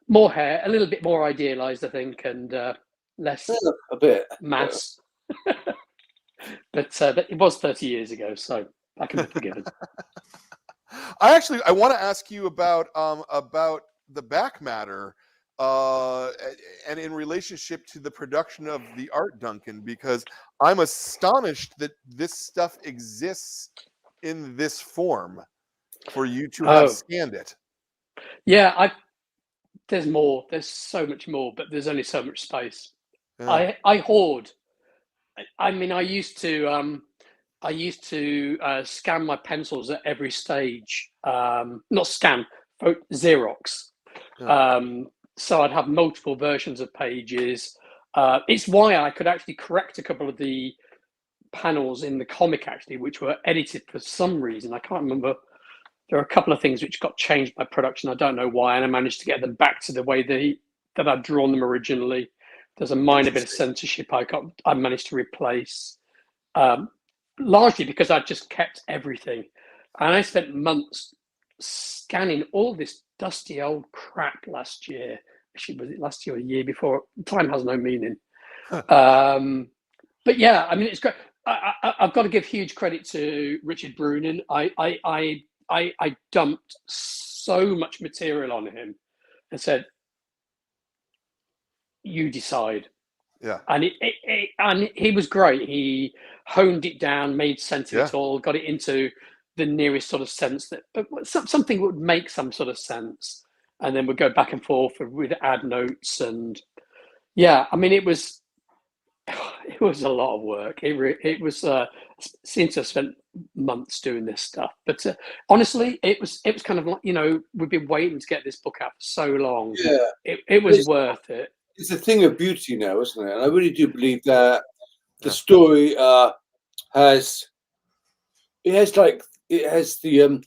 more hair, a little bit more idealized, I think, and less
a bit
mass. But it was 30 years ago, so I can be forgiven.
I want to ask you about the back matter, and in relationship to the production of the art, Duncan, because I'm astonished that this stuff exists in this form for you to have scanned it.
Yeah, there's more. There's so much more, but there's only so much space.
Yeah.
I hoard. I mean, I used to scan my pencils at every stage. Not scan, Xerox.
Yeah.
So I'd have multiple versions of pages. It's why I could actually correct a couple of the panels in the comic, actually, which were edited for some reason. I can't remember. There are a couple of things which got changed by production. I don't know why, and I managed to get them back to the way that I'd drawn them originally. There's a minor bit of censorship I managed to replace, largely because I just kept everything. And I spent months scanning all this dusty old crap last year. Actually, was it last year or the year before? Time has no meaning. But yeah, I mean, it's great. I've got to give huge credit to Richard Brunin. I dumped so much material on him and said, you decide.
Yeah.
And and he was great. He honed it down, made sense of it all, got it into the nearest sort of sense that something would make some sort of sense, and then we'd go back and forth with add notes. And yeah, I mean, it was a lot of work. It was seems to have spent months doing this stuff, but honestly, it was kind of like, you know, we've been waiting to get this book out for so long.
Yeah,
it was worth it.
It's a thing of beauty now, isn't it? And I really do believe that the story has the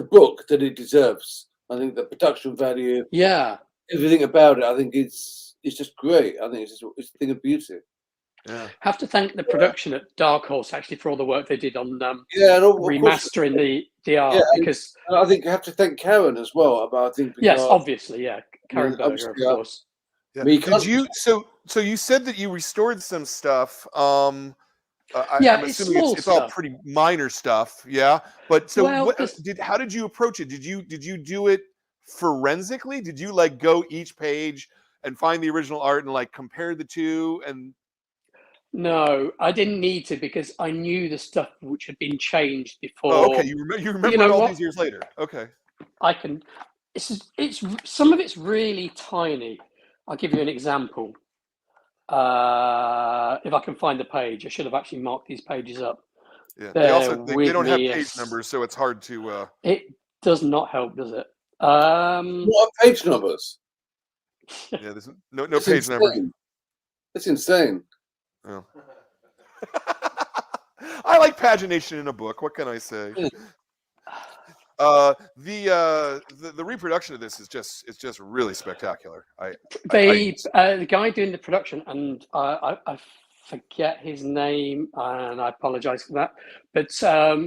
book that it deserves. I think the production value, everything about it, I think it's just great. I think it's a thing of beauty.
Yeah.
Have to thank the production at Dark Horse actually for all the work they did on remastering the art, because
I think you have to thank Karen as well. But I think
obviously, Karen Berger, of course.
Yeah. Did you? So you said that you restored some stuff. I'm assuming it's all pretty minor stuff. Yeah. But so how did you approach it? Did you do it forensically? Did you like go each page and find the original art and like compare the two? And
no, I didn't need to, because I knew the stuff which had been changed before.
Oh, okay. You remember all these years later. Okay.
I can. It's some of it's really tiny. I'll give you an example. If I can find the page, I should have actually marked these pages up.
Yeah, they don't have page numbers, so it's hard to.
It does not help, does it?
What are page numbers?
Yeah, there's no page numbers.
That's insane.
Oh. I like pagination in a book. What can I say? The reproduction of this is just really spectacular.
The guy doing the production, and I forget his name, and I apologize for that, but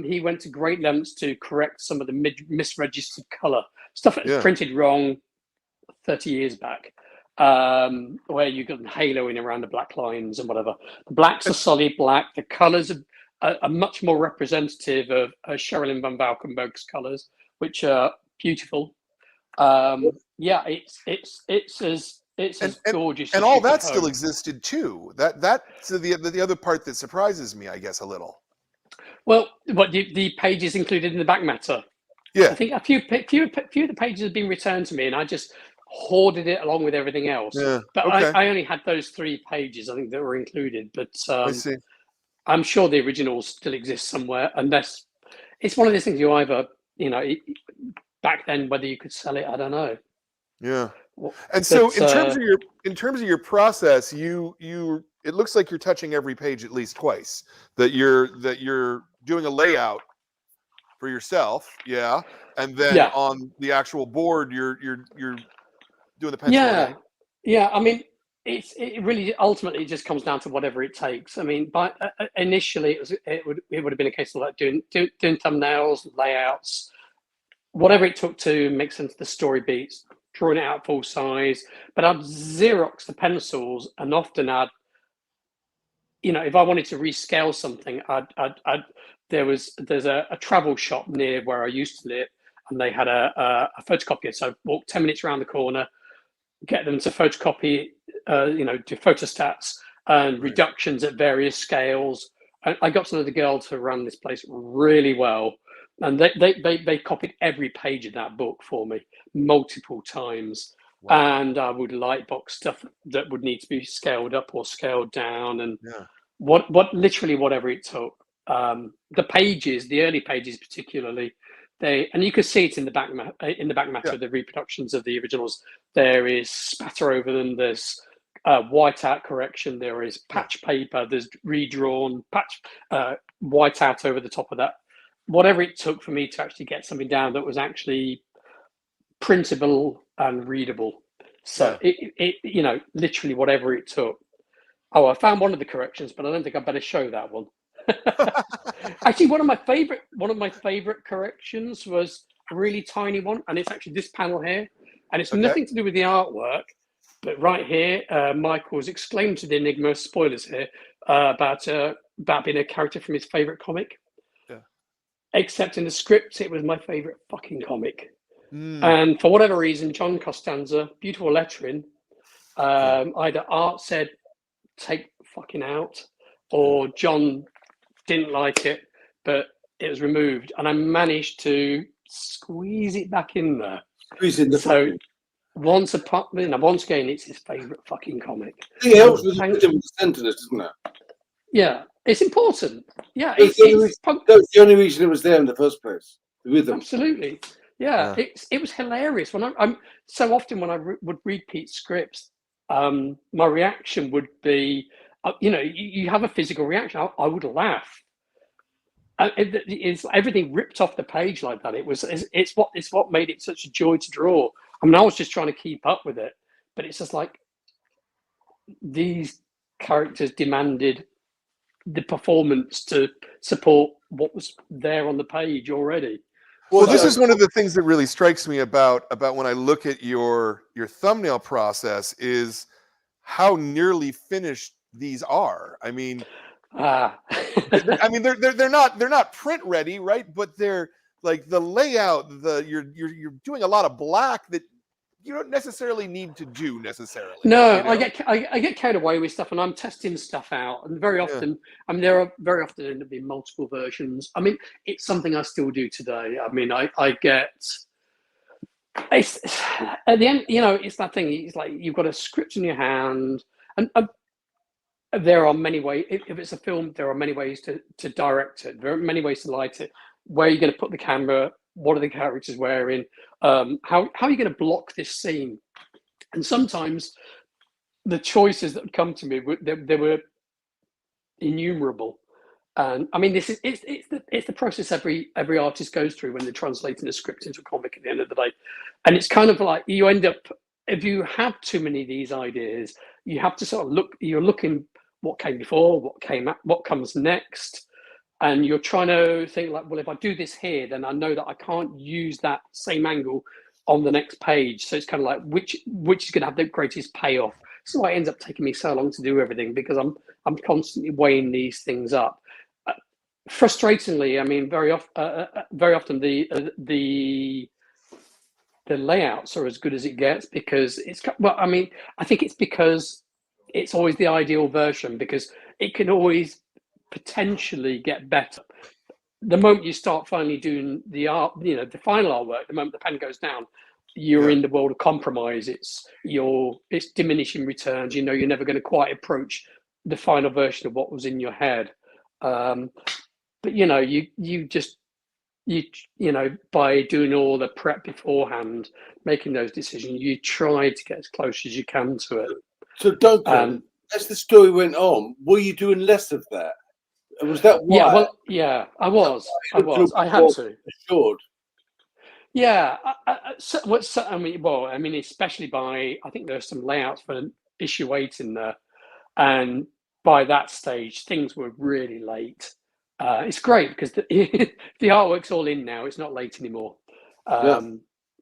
he went to great lengths to correct some of the misregistered color stuff that was printed wrong 30 years back, where you got haloing around the black lines and whatever. The blacks are solid black. The colors are much more representative of Sherilyn van Valkenburg's colors, which are beautiful. It's as gorgeous.
And all that still existed too. That's the other part that surprises me, I guess, a little.
Well, what the pages included in the back matter?
Yeah,
I think a few of the pages have been returned to me, and I just hoarded it along with everything else.
Yeah,
but I only had those 3 pages, I think, that were included. But
I see.
I'm sure the originals still exist somewhere, unless it's one of those things you either, back then, whether you could sell it, I don't know.
Yeah. And so in terms of your process, you it looks like you're touching every page at least twice. That you're doing a layout for yourself, yeah, and then
Yeah.
on the actual board, you're doing the pencil.
Yeah. I mean, it really ultimately just comes down to whatever it takes. I mean, by initially it would have been a case of like doing thumbnails, layouts, whatever it took to make sense of the story beats, drawing it out full size. But I'd Xerox the pencils, and often I'd, if I wanted to rescale something, there's a travel shop near where I used to live, and they had a photocopier. So I walked 10 minutes around the corner, get them to photocopy, do photostats and reductions at various scales. I got to know the girl to run this place really well, and they copied every page of that book for me multiple times. Wow. And I would lightbox stuff that would need to be scaled up or scaled down, and what literally whatever it took. The pages, the early pages particularly, and you can see it in the back matter of the reproductions of the originals. There is spatter over them. There's whiteout correction. There is patch paper. There's redrawn patch whiteout over the top of that. Whatever it took for me to actually get something down that was actually printable and readable. So it literally whatever it took. Oh, I found one of the corrections, but I don't think I better show that one. Actually, one of my favorite corrections was a really tiny one, and it's actually this panel here, and it's nothing to do with the artwork, but right here, Michael's exclaimed to the Enigma, spoilers here, about being a character from his favorite comic. Yeah. Except in the script, it was my favorite fucking comic. And for whatever reason, John Costanza, beautiful lettering, either Art said, take fucking out, or John didn't like it, but it was removed, and I managed to squeeze it back in there. So once again, it's his favorite fucking comic.
It helps with the sentence, doesn't it?
Yeah, it's important. Yeah,
that's the only reason it was there in the first place. The rhythm.
Absolutely. Yeah. It was hilarious when I'm so often when I would repeat scripts, my reaction would be, you have a physical reaction. I would laugh. It's everything ripped off the page like that. It's what made it such a joy to draw. I mean, I was just trying to keep up with it, but it's just like these characters demanded the performance to support what was there on the page already.
Well, this is one of the things that really strikes me about when I look at your thumbnail process is how nearly finished these are. I mean, they're not print ready, right? But they're like the layout. You're doing a lot of black that you don't necessarily need to do necessarily.
No, I get carried away with stuff, and I'm testing stuff out, and very often, there are very often end up being multiple versions. I mean, it's something I still do today. I mean, I get. It's at the end, it's that thing. It's like you've got a script in your hand, and there are many ways. If it's a film, there are many ways to direct it. There are many ways to light it. Where are you going to put the camera? What are the characters wearing? How are you going to block this scene? And sometimes the choices that would come to me they were innumerable. And I mean, it's the process every artist goes through when they're translating a script into a comic at the end of the day. And it's kind of like you end up, if you have too many of these ideas, you have to sort of look. You're looking what came before, what comes next. And you're trying to think like, well, if I do this here, then I know that I can't use that same angle on the next page. So it's kind of like, which is going to have the greatest payoff. So it ends up taking me so long to do everything because I'm constantly weighing these things up. Frustratingly, I mean, very often the layouts are as good as it gets because I think it's because it's always the ideal version because it can always potentially get better. The moment you start finally doing the art, the final artwork, the moment the pen goes down, you're in the world of compromise. It's diminishing returns. You're never going to quite approach the final version of what was in your head. But by doing all the prep beforehand, making those decisions, you try to get as close as you can to it.
So Duncan, as the story went on, were you doing less of that? Was that why?
Yeah, well, yeah, I was. I had to.
Assured.
Yeah, I mean, especially I think there's some layouts for issue 8 in there, and by that stage, things were really late. It's great because the artwork's all in now; it's not late anymore,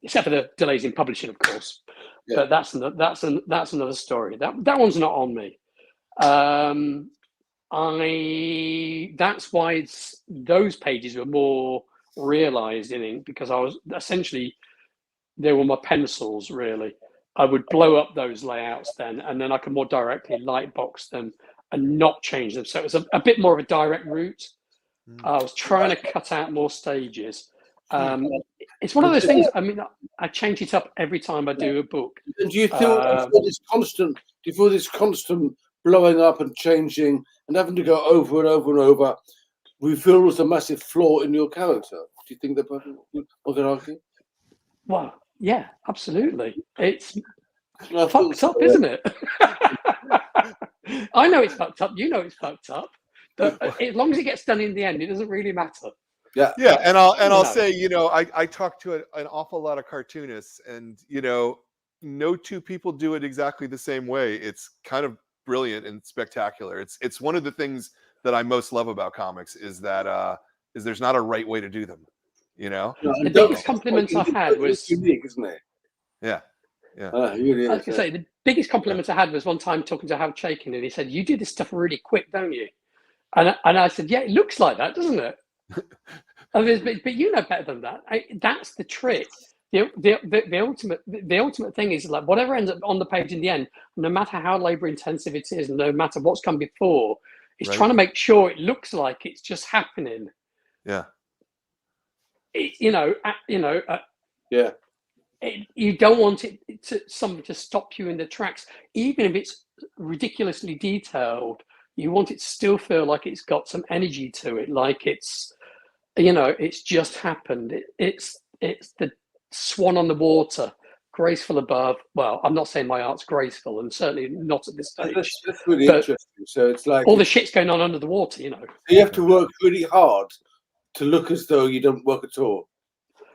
except for the delays in publishing, of course.
Yeah.
But that's another story. That one's not on me. That's why those pages were more realized in ink, because I was essentially, they were my pencils really. I would blow up those layouts then, and then I could more directly light box them and not change them. So it was a bit more of a direct route. I was trying to cut out more stages. It's one of those things. I mean, I change it up every time I do a book.
And do you feel this constant blowing up and changing and having to go over and over and over reveals a massive flaw in your character? Do you think that one can argue?
Well, yeah, absolutely. It's fucked up, isn't it? I know it's fucked up. You know it's fucked up. But as long as it gets done in the end, it doesn't really matter.
Yeah,
yeah, and I'll say, I talk to an awful lot of cartoonists, and no two people do it exactly the same way. It's kind of brilliant and spectacular. It's one of the things that I most love about comics is that is there's not a right way to do them.
The biggest compliment I had was
unique, isn't it?
Yeah. Yeah.
Really I was going to say, the biggest compliment I had was one time talking to Howard Chaykin, and he said, "You do this stuff really quick, don't you?" And I said, "Yeah, it looks like that, doesn't it?" I mean, but you know better than that. That's the trick. The ultimate thing is, like, whatever ends up on the page in the end, no matter how labor intensive it is, no matter what's come before, is trying to make sure it looks like it's just happening.
Yeah.
Yeah. You don't want something to stop you in the tracks, even if it's ridiculously detailed. You want it to still feel like it's got some energy to it, like it's just happened. It's the swan on the water, graceful above. Well, I'm not saying my art's graceful, and certainly not at this stage.
That's really interesting. So it's like
all the shit's going on under the water,
You have to work really hard to look as though you don't work at all.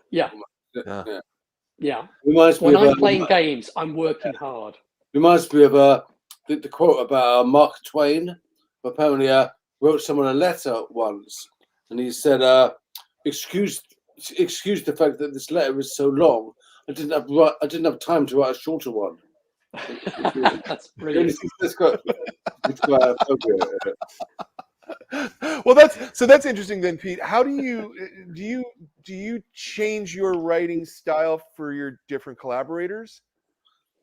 Yeah.
Yeah.
When I'm playing games, I'm working hard.
Reminds me of the quote about Mark Twain. Apparently, wrote someone a letter once, and he said, "Excuse the fact that this letter is so long. I didn't have time to write a shorter one."
That's brilliant.
It's quite appropriate.
Well, that's interesting then, Pete. How do you change your writing style for your different collaborators?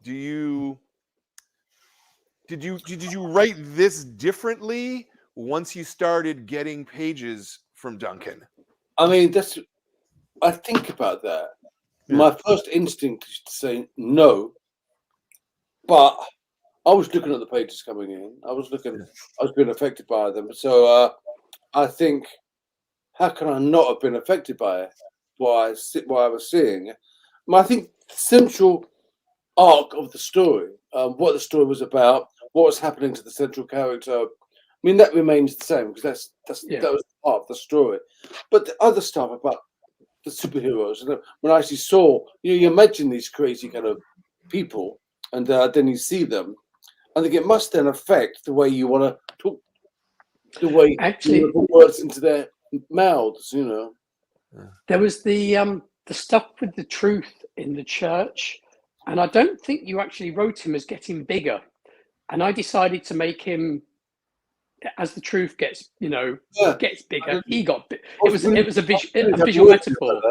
Did you write this differently once you started getting pages from Duncan?
I mean, I think about that. Yeah. My first instinct is to say no, but I was looking at the pages coming in. I was being affected by them. So I think, how can I not have been affected by it? What I was seeing. I think the central arc of the story, what the story was about, what was happening to the central character, I mean, that remains the same, because that was part of the story. But the other stuff about the superheroes, and when I actually saw, you imagine these crazy kind of people, and then you see them, I think it must then affect the way you want to talk, the way you put words into their mouths.
There was the stuff with the truth in the church, and I don't think you actually wrote him as getting bigger. And I decided to make him, as the truth gets bigger, he got big. It was a visual metaphor.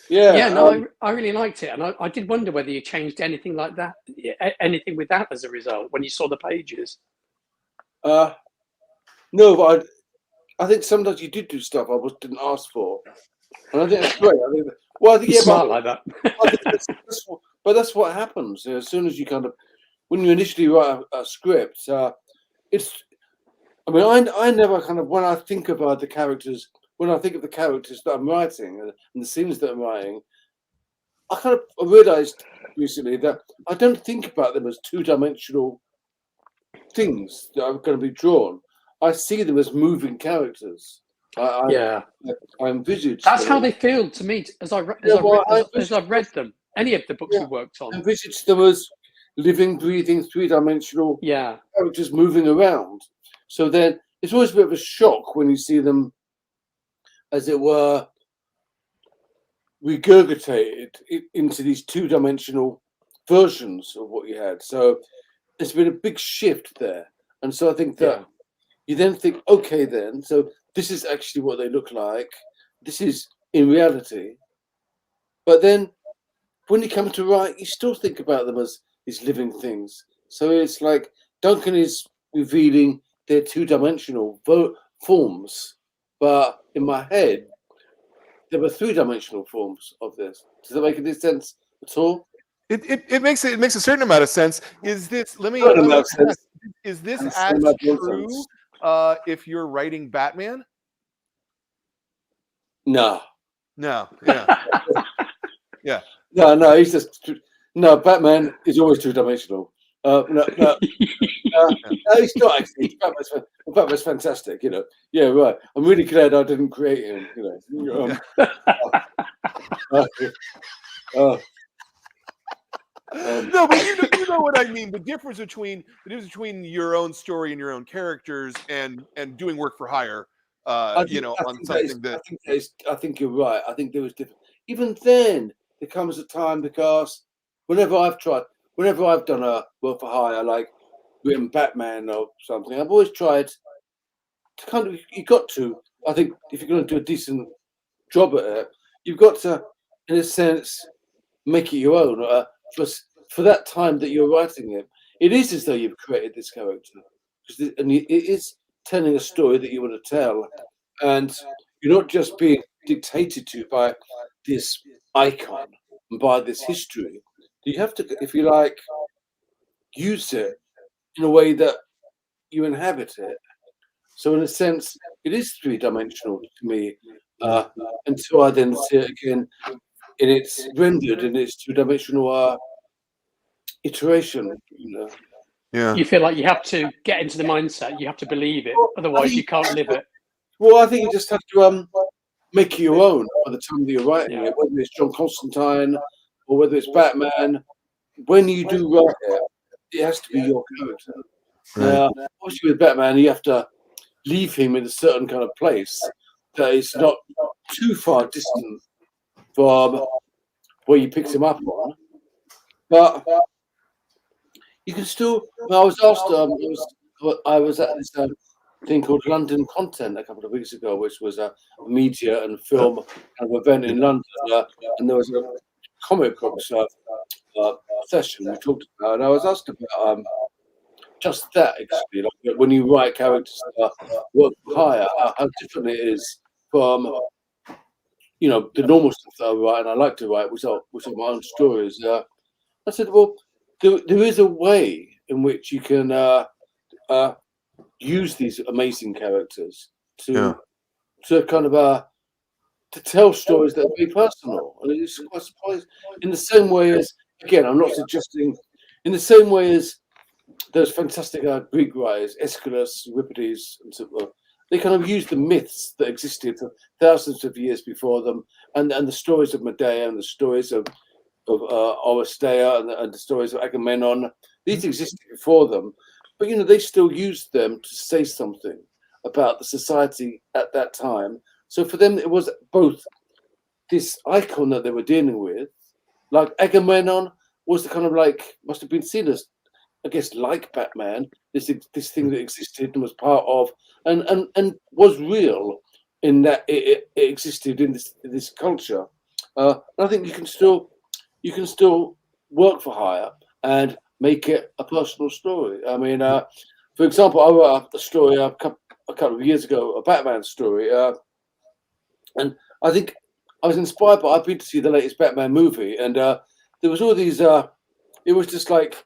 I really liked it, and I did wonder whether you changed anything like that, anything with that as a result when you saw the pages.
No, but I think sometimes you did do stuff I didn't ask for, and I think that's great. I think
smart like that.
But that's what happens as soon as you when you initially write a script. It's. I mean, I never when I think about the characters. When I think of the characters that I'm writing and the scenes that I'm writing, I realized recently that I don't think about them as two-dimensional things that are going to be drawn. I see them as moving characters. I envisage.
That's how they feel to me as I've read them. Any of the books
Yeah.
we worked on.
I envisage them as living, breathing, three-dimensional characters moving around. So then it's always a bit of a shock when you see them, as it were, regurgitated into these two-dimensional versions of what you had. So there's been a big shift there. And so I think that you then think, okay, then, so this is actually what they look like. This is in reality. But then when you come to write, you still think about them as these living things. So it's like Duncan is revealing their two-dimensional forms. But in my head, there were three-dimensional forms of this. Does that make any sense at all?
It makes a certain amount of sense. Is this is this as true if you're writing Batman?
No.
Yeah. Yeah.
No, he's just Batman is always two-dimensional. No, he's not actually. Batman's fantastic, you know. Yeah, right. I'm really glad I didn't create him, you know.
No, but you know what I mean. The difference between your own story and your own characters and doing work for hire. I think
you're right. I think there was different. Even then, there comes a time because whenever I've done a work for hire, like written Batman or something, I've always tried to kind of. You got to. I think if you're going to do a decent job at it, you've got to, in a sense, make it your own. For that time that you're writing it, it is as though you've created this character, and it is telling a story that you want to tell, and you're not just being dictated to by this icon and by this history. You have to, if you like, use it in a way that you inhabit it. So in a sense, it is three-dimensional to me, until I then see it again in its rendered in its two-dimensional iteration. You know?
Yeah.
You feel like you have to get into the mindset. You have to believe it, otherwise you can't live it.
Well, I think you just have to make it your own by the time that you're writing it, whether it's John Constantine or whether it's Batman. When you do write it, it has to be your character. Now, obviously with Batman, you have to leave him in a certain kind of place that is not too far distant from where you picked him up on. But you can still. I was asked. I was at this thing called London Content a couple of weeks ago, which was a media and film kind of event in London, and there was a comic books session we talked about, and I was asked about just that actually, like when you write characters work higher, how different it is from the normal stuff that I write and I like to write, which are my own stories. I said, well, there is a way in which you can use these amazing characters to kind of to tell stories that are very personal, and it's quite surprising. In the same way as, again, I'm not suggesting, in the same way as those fantastic Greek writers, Aeschylus, Euripides, and so on, they kind of used the myths that existed for thousands of years before them, and the stories of Medea and the stories of Oresteia and the stories of Agamemnon. These existed before them, but they still used them to say something about the society at that time. So for them, it was both this icon that they were dealing with, like Agamemnon was the kind of must have been seen as, I guess, like Batman, this thing that existed and was part of and was real in that it existed in this culture. And I think you can still work for hire and make it a personal story. I mean, for example, I wrote a story a couple of years ago, a Batman story, and I think I was inspired by. I've been to see the latest Batman movie, and there was all these. It was just like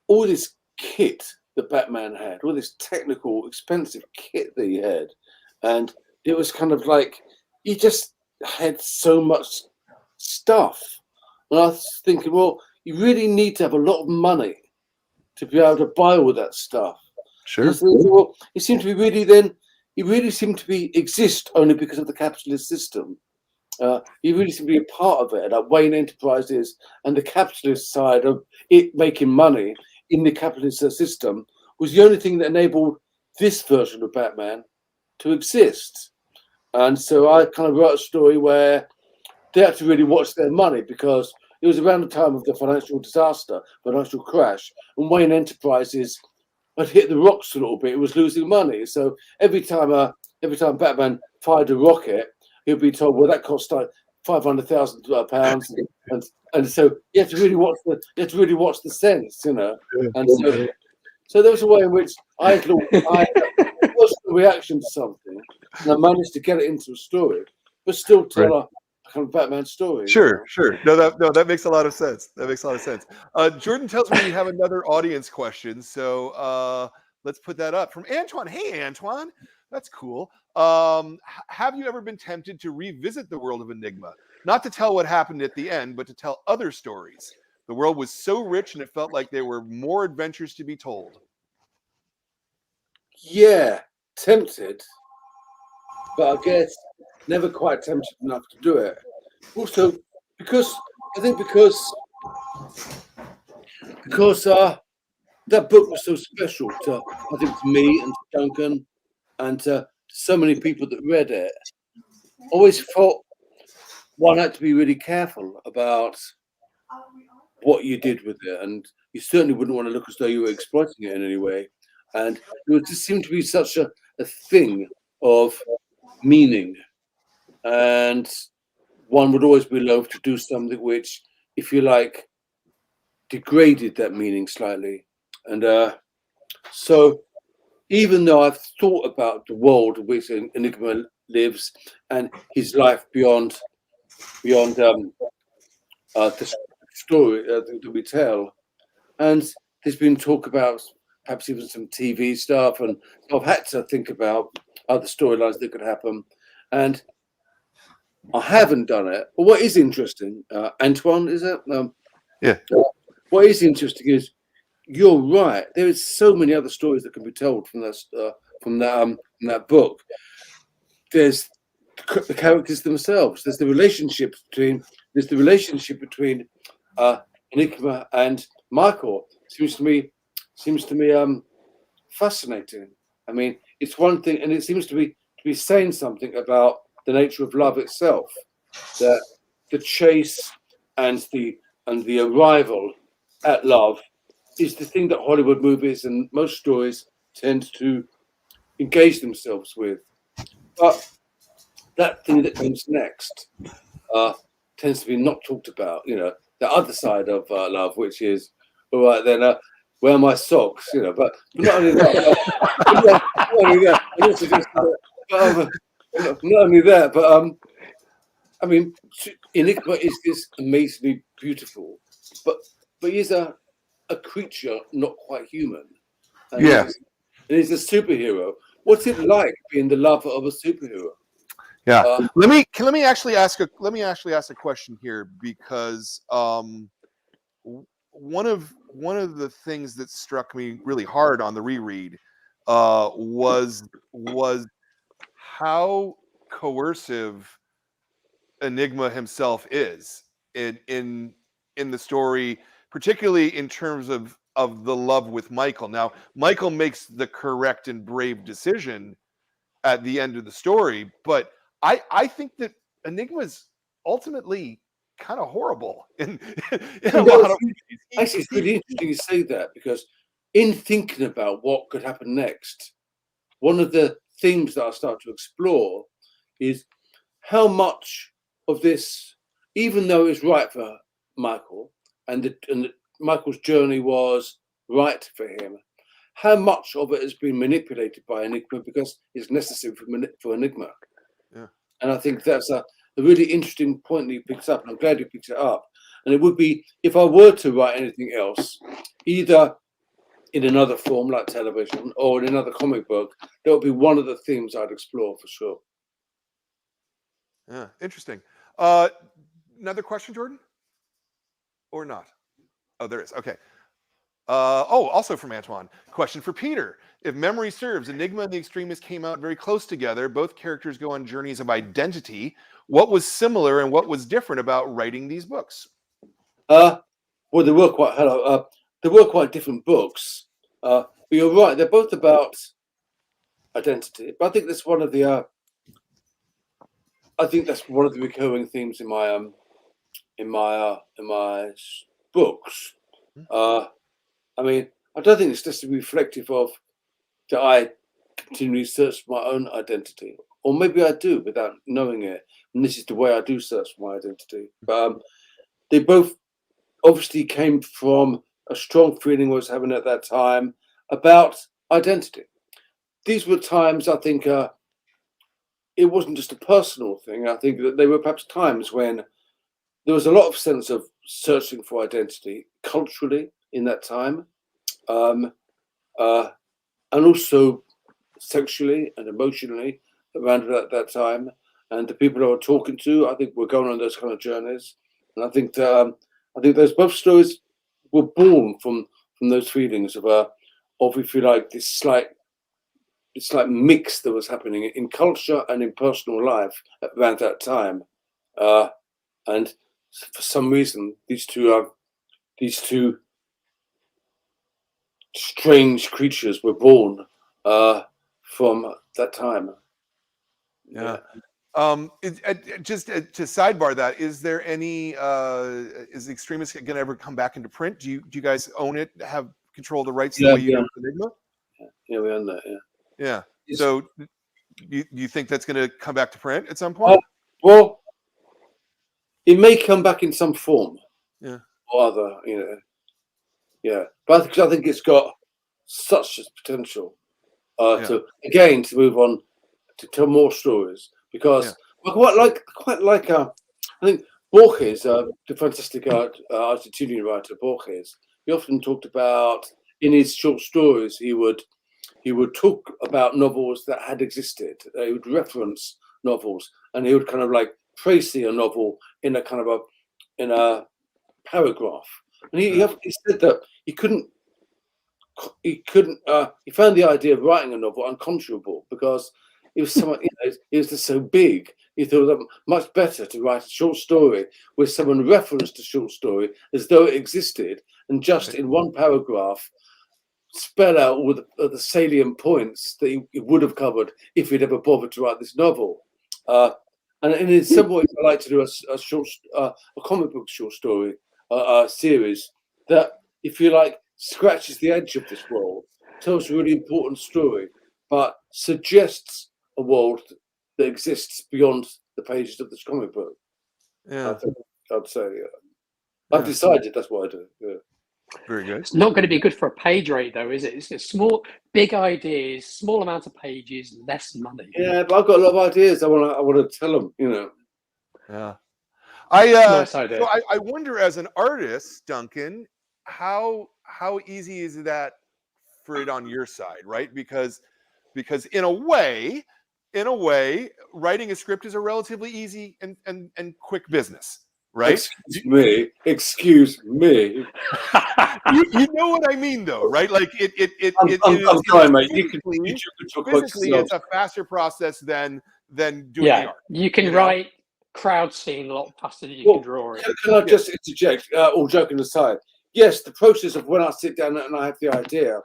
all this kit that Batman had, all this technical, expensive kit that he had, and it was kind of like he just had so much stuff. And I was thinking, well, you really need to have a lot of money to be able to buy all that stuff.
Sure.
Well, he seemed to be he really seemed to be exist only because of the capitalist system. He really seemed to be a part of it, like Wayne Enterprises and the capitalist side of it making money in the capitalist system was the only thing that enabled this version of Batman to exist. And so I kind of wrote a story where they had to really watch their money, because it was around the time of the financial disaster, financial crash, and Wayne Enterprises had hit the rocks a little bit. It was losing money. So every time Batman fired a rocket, he'd be told, well, that cost like £500,000, and so you have to really watch the sense, you know. And so there was a way in which I had a personal reaction to something, and I managed to get it into a story, but still tell a kind of Batman story.
Sure, sure. No, that makes a lot of sense. That makes a lot of sense. Jordan tells me we have another audience question, so let's put that up from Antoine. Hey, Antoine, that's cool. Have you ever been tempted to revisit the world of Enigma? Not to tell what happened at the end, but to tell other stories. The world was so rich, and it felt like there were more adventures to be told.
Yeah, tempted, but I guess never quite tempted enough to do it. Also, because that book was so special to me and to Duncan and to so many people that read it. Always thought one had to be really careful about what you did with it, and you certainly wouldn't want to look as though you were exploiting it in any way. And it just seemed to be such a thing of meaning, and one would always be loath to do something which, if you like, degraded that meaning slightly. And so even though I've thought about the world in which Enigma lives and his life beyond the story that we tell, and there's been talk about perhaps even some TV stuff, and I've had to think about other storylines that could happen, and I haven't done it. But what is interesting, Antoine, is it?
Yeah.
What is interesting is you're right. There is so many other stories that can be told from that book. There's the characters themselves. There's the relationship between Enigma and Michael. Seems to me fascinating. I mean, it's one thing, and it seems to be saying something about the nature of love itself. That the chase and the arrival at love is the thing that Hollywood movies and most stories tend to engage themselves with. But that thing that comes next tends to be not talked about. You know, the other side of love, which is, all right, then where are my socks? You know, but not only that, not only that, but I mean, Enigma is this amazingly beautiful, but he's a creature not quite human. And he's a superhero. What's it like being the lover of a superhero?
Yeah. Let me actually ask a question here, because one of the things that struck me really hard on the reread was how coercive Enigma himself is in the story, particularly in terms of the love with Michael. Now, Michael makes the correct and brave decision at the end of the story, but I think that Enigma is ultimately kind of horrible in a lot of ways.
Actually, it's really interesting you say that, because in thinking about what could happen next, one of the themes that I start to explore is how much of this, even though it's right for Michael and Michael's journey was right for him, how much of it has been manipulated by Enigma because it's necessary for Enigma.
Yeah.
And I think that's a really interesting point that he picks up, and I'm glad he picks it up. And it would be, if I were to write anything else, either in another form like television or in another comic book, that would be one of the themes I'd explore for sure.
Yeah, interesting. Another question, Jordan? Or not? Oh, there is. Okay. Also from Antoine. Question for Peter. If memory serves, Enigma and the Extremist came out very close together. Both characters go on journeys of identity. What was similar and what was different about writing these books?
Well, they were quite different books. But you're right; they're both about identity. But I think that's one of the recurring themes in my books. I mean, I don't think it's just reflective of that I continually search for my own identity, or maybe I do without knowing it. And this is the way I do search for my identity. But they both obviously came from a strong feeling I was having at that time about identity. These were times, I think, it wasn't just a personal thing. I think that they were perhaps times when there was a lot of sense of searching for identity culturally in that time, and also sexually and emotionally around that time. And the people I was talking to, I think, were going on those kind of journeys. And I think those both stories were born from those feelings of if you like, this slight mix that was happening in culture and in personal life around that time. And for some reason, these two strange creatures were born from that time.
Yeah. Just to sidebar that, is there any is the Extremist going to ever come back into print? Do you guys own it? Have control of the rights the way you do with Enigma?
Yeah, we own that.
Yeah. So you think that's going to come back to print at some point?
Well, it may come back in some form.
Yeah.
Or other, Yeah. But because I think it's got such potential to move on to tell more stories. Because I quite like I think Borges, the fantastic Argentinian writer Borges, he often talked about in his short stories he would talk about novels that had existed. He would reference novels, and he would kind of like praise a novel in a kind of a paragraph. And he said that he found the idea of writing a novel unconscionable because it was so it was just so big. He thought it much better to write a short story where someone referenced a short story as though it existed, and just in one paragraph spell out all the salient points that he would have covered if he'd ever bothered to write this novel. And in some ways, I like to do a comic book short story series that, if you like, scratches the edge of this world, tells a really important story, but suggests a world that exists beyond the pages of this comic book.
Yeah,
I'd say. I've decided that's what I do. Yeah.
Very good.
It's not going to be good for a page rate, though, is it? It's small, big ideas, small amount of pages, less money.
Yeah, but I've got a lot of ideas. I want to tell them.
Yeah.
Nice idea.
So I wonder, as an artist, Duncan, how easy is that for it on your side, right? Because in a way, writing a script is a relatively easy and quick business, right?
Excuse me.
You know what I mean, though, right? Like
I'm sorry, mate. You can
physically, it's a faster process than doing the art.
You can write crowd scene a lot faster than you can draw it.
Can I just interject? All joking aside, yes, the process of when I sit down and I have the idea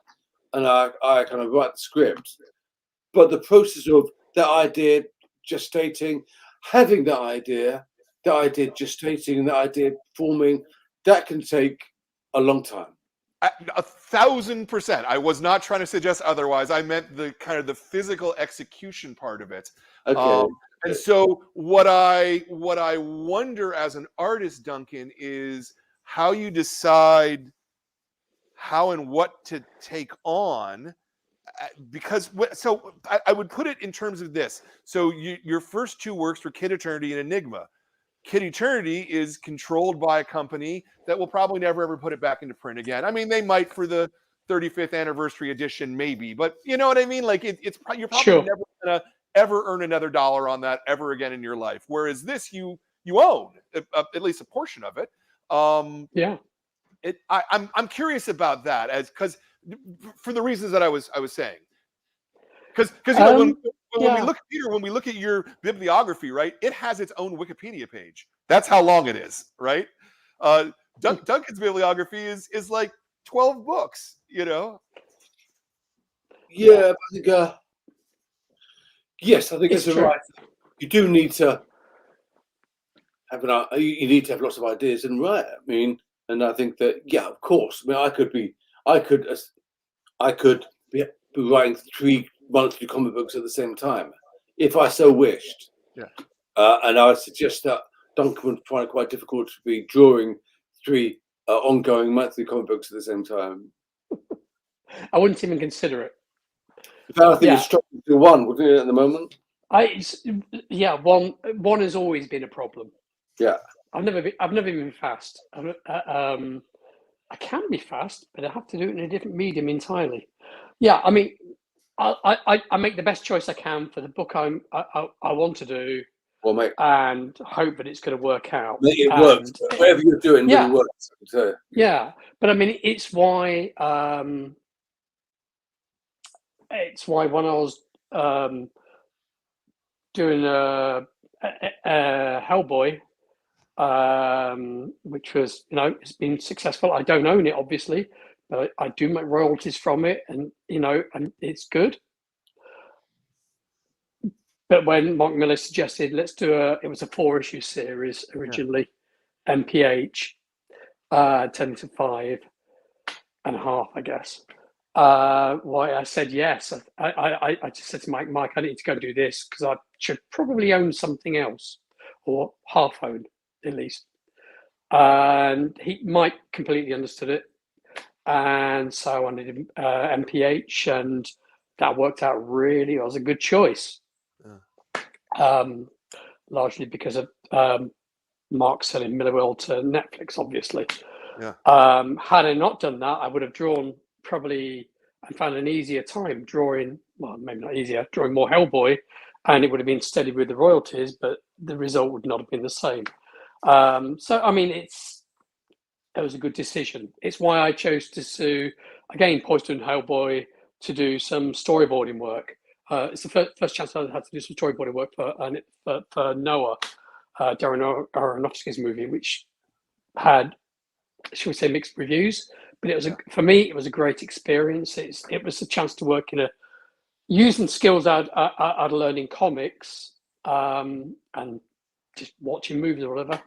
and I kind of write the script, but the process of that idea gestating, having that idea gestating, and that idea forming, that can take a long time.
1,000%. I was not trying to suggest otherwise. I meant the kind of the physical execution part of it.
Okay.
And so what I wonder as an artist, Duncan, is how you decide how and what to take on. Because I would put it in terms of this. So your first two works were Kid Eternity and Enigma. Kid Eternity is controlled by a company that will probably never ever put it back into print again. I mean, they might for the 35th anniversary edition, maybe, but you know what I mean? Like you're probably never gonna ever earn another dollar on that ever again in your life. Whereas this, you own at least a portion of it. I'm curious about that, because for the reasons that I was saying, because when we look, Peter, when we look at your bibliography, right, it has its own Wikipedia page. That's how long it is, right? Duncan's bibliography is like 12 books,
Yeah, I think. Yes, I think
It's
it's
true.
right. You do need to have you need to have lots of ideas and write. I mean, and I think that of course. I mean, I could be writing 3 monthly comic books at the same time if I so wished.
Yeah.
And I would suggest that Duncan would find it quite difficult to be drawing 3 ongoing monthly comic books at the same time.
I wouldn't even consider it.
In fact, I think it's struggling to one, wouldn't it, at the moment?
One has always been a problem.
Yeah.
I've never been fast. I can be fast, but I have to do it in a different medium entirely. Yeah, I mean, I make the best choice I can for the book I want to do, and hope that it's going to work out.
It works. Whatever you're doing really works. So.
Yeah, but I mean, it's why when I was doing Hellboy, which was, it's been successful. I don't own it, obviously, but I do make royalties from it, and and it's good. But when Mark Miller suggested let's do it was a 4-issue series originally, MPH, 10 to 5.5, I guess. Why I said yes. I just said to Mike, I need to go do this because I should probably own something else, or half own at least. And Mike completely understood it, and so I wanted MPH, and that worked out really. It was a good choice, largely because of Mark selling Millerwell to Netflix, obviously.
Yeah.
Had I not done that, I would have drawn probably and found an easier time drawing. Well, maybe not easier, drawing more Hellboy, and it would have been steady with the royalties, but the result would not have been the same. So, I mean, it was a good decision. It's why I chose to sue, again, Poison and Hellboy, to do some storyboarding work. It's the first chance I had to do some storyboarding work for Noah, Darren Aronofsky's movie, which had, should we say, mixed reviews. But it was for me, it was a great experience. It was a chance to work using skills I'd learned in comics, and just watching movies or whatever.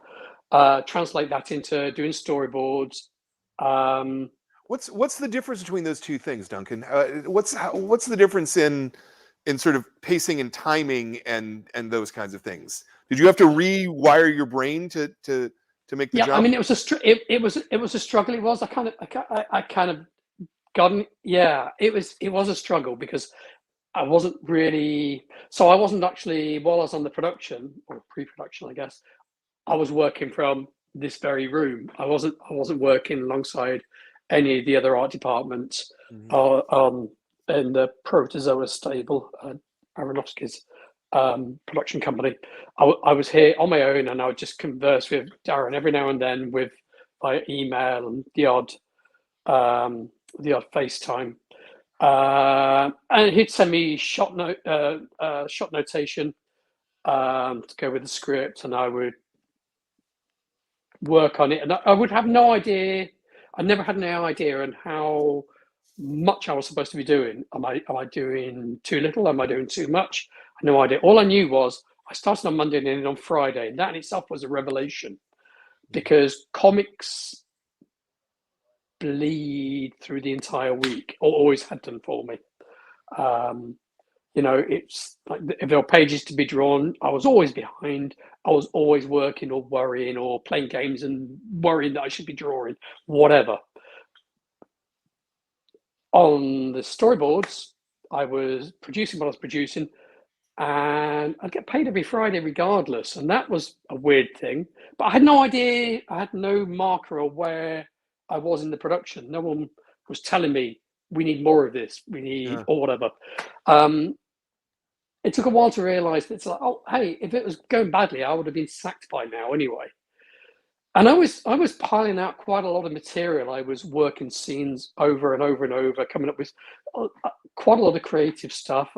Translate that into doing storyboards.
What's the difference between those two things, Duncan? What's the difference in sort of pacing and timing and those kinds of things? Did you have to rewire your brain to make the jump?
I mean, it was a struggle. It was. I kind of gotten. Yeah, it was a struggle because I wasn't really. So I wasn't actually, while I was on the production or pre-production, I guess, I was working from this very room. I wasn't working alongside any of the other art departments in the Protozoa stable, Aronofsky's production company. I was here on my own, and I would just converse with Darren every now and then via email and the odd FaceTime. And he'd send me shot notation to go with the script, and I would work on it. And I would have no idea. I never had no idea on how much I was supposed to be doing. Am I doing too little? Am I doing too much? I had no idea. All I knew was I started on Monday and ended on Friday. And that in itself was a revelation, because comics bleed through the entire week, or always had done for me. It's like if there were pages to be drawn, I was always behind. I was always working or worrying or playing games and worrying that I should be drawing, whatever. On the storyboards, I was producing what I was producing, and I'd get paid every Friday regardless. And that was a weird thing. But I had no idea. I had no marker of where I was in the production. No one was telling me, we need more of this, we need, or whatever. It took a while to realize that it's like, oh, hey, if it was going badly, I would have been sacked by now anyway. And I was piling out quite a lot of material. I was working scenes over and over and over, coming up with quite a lot of creative stuff.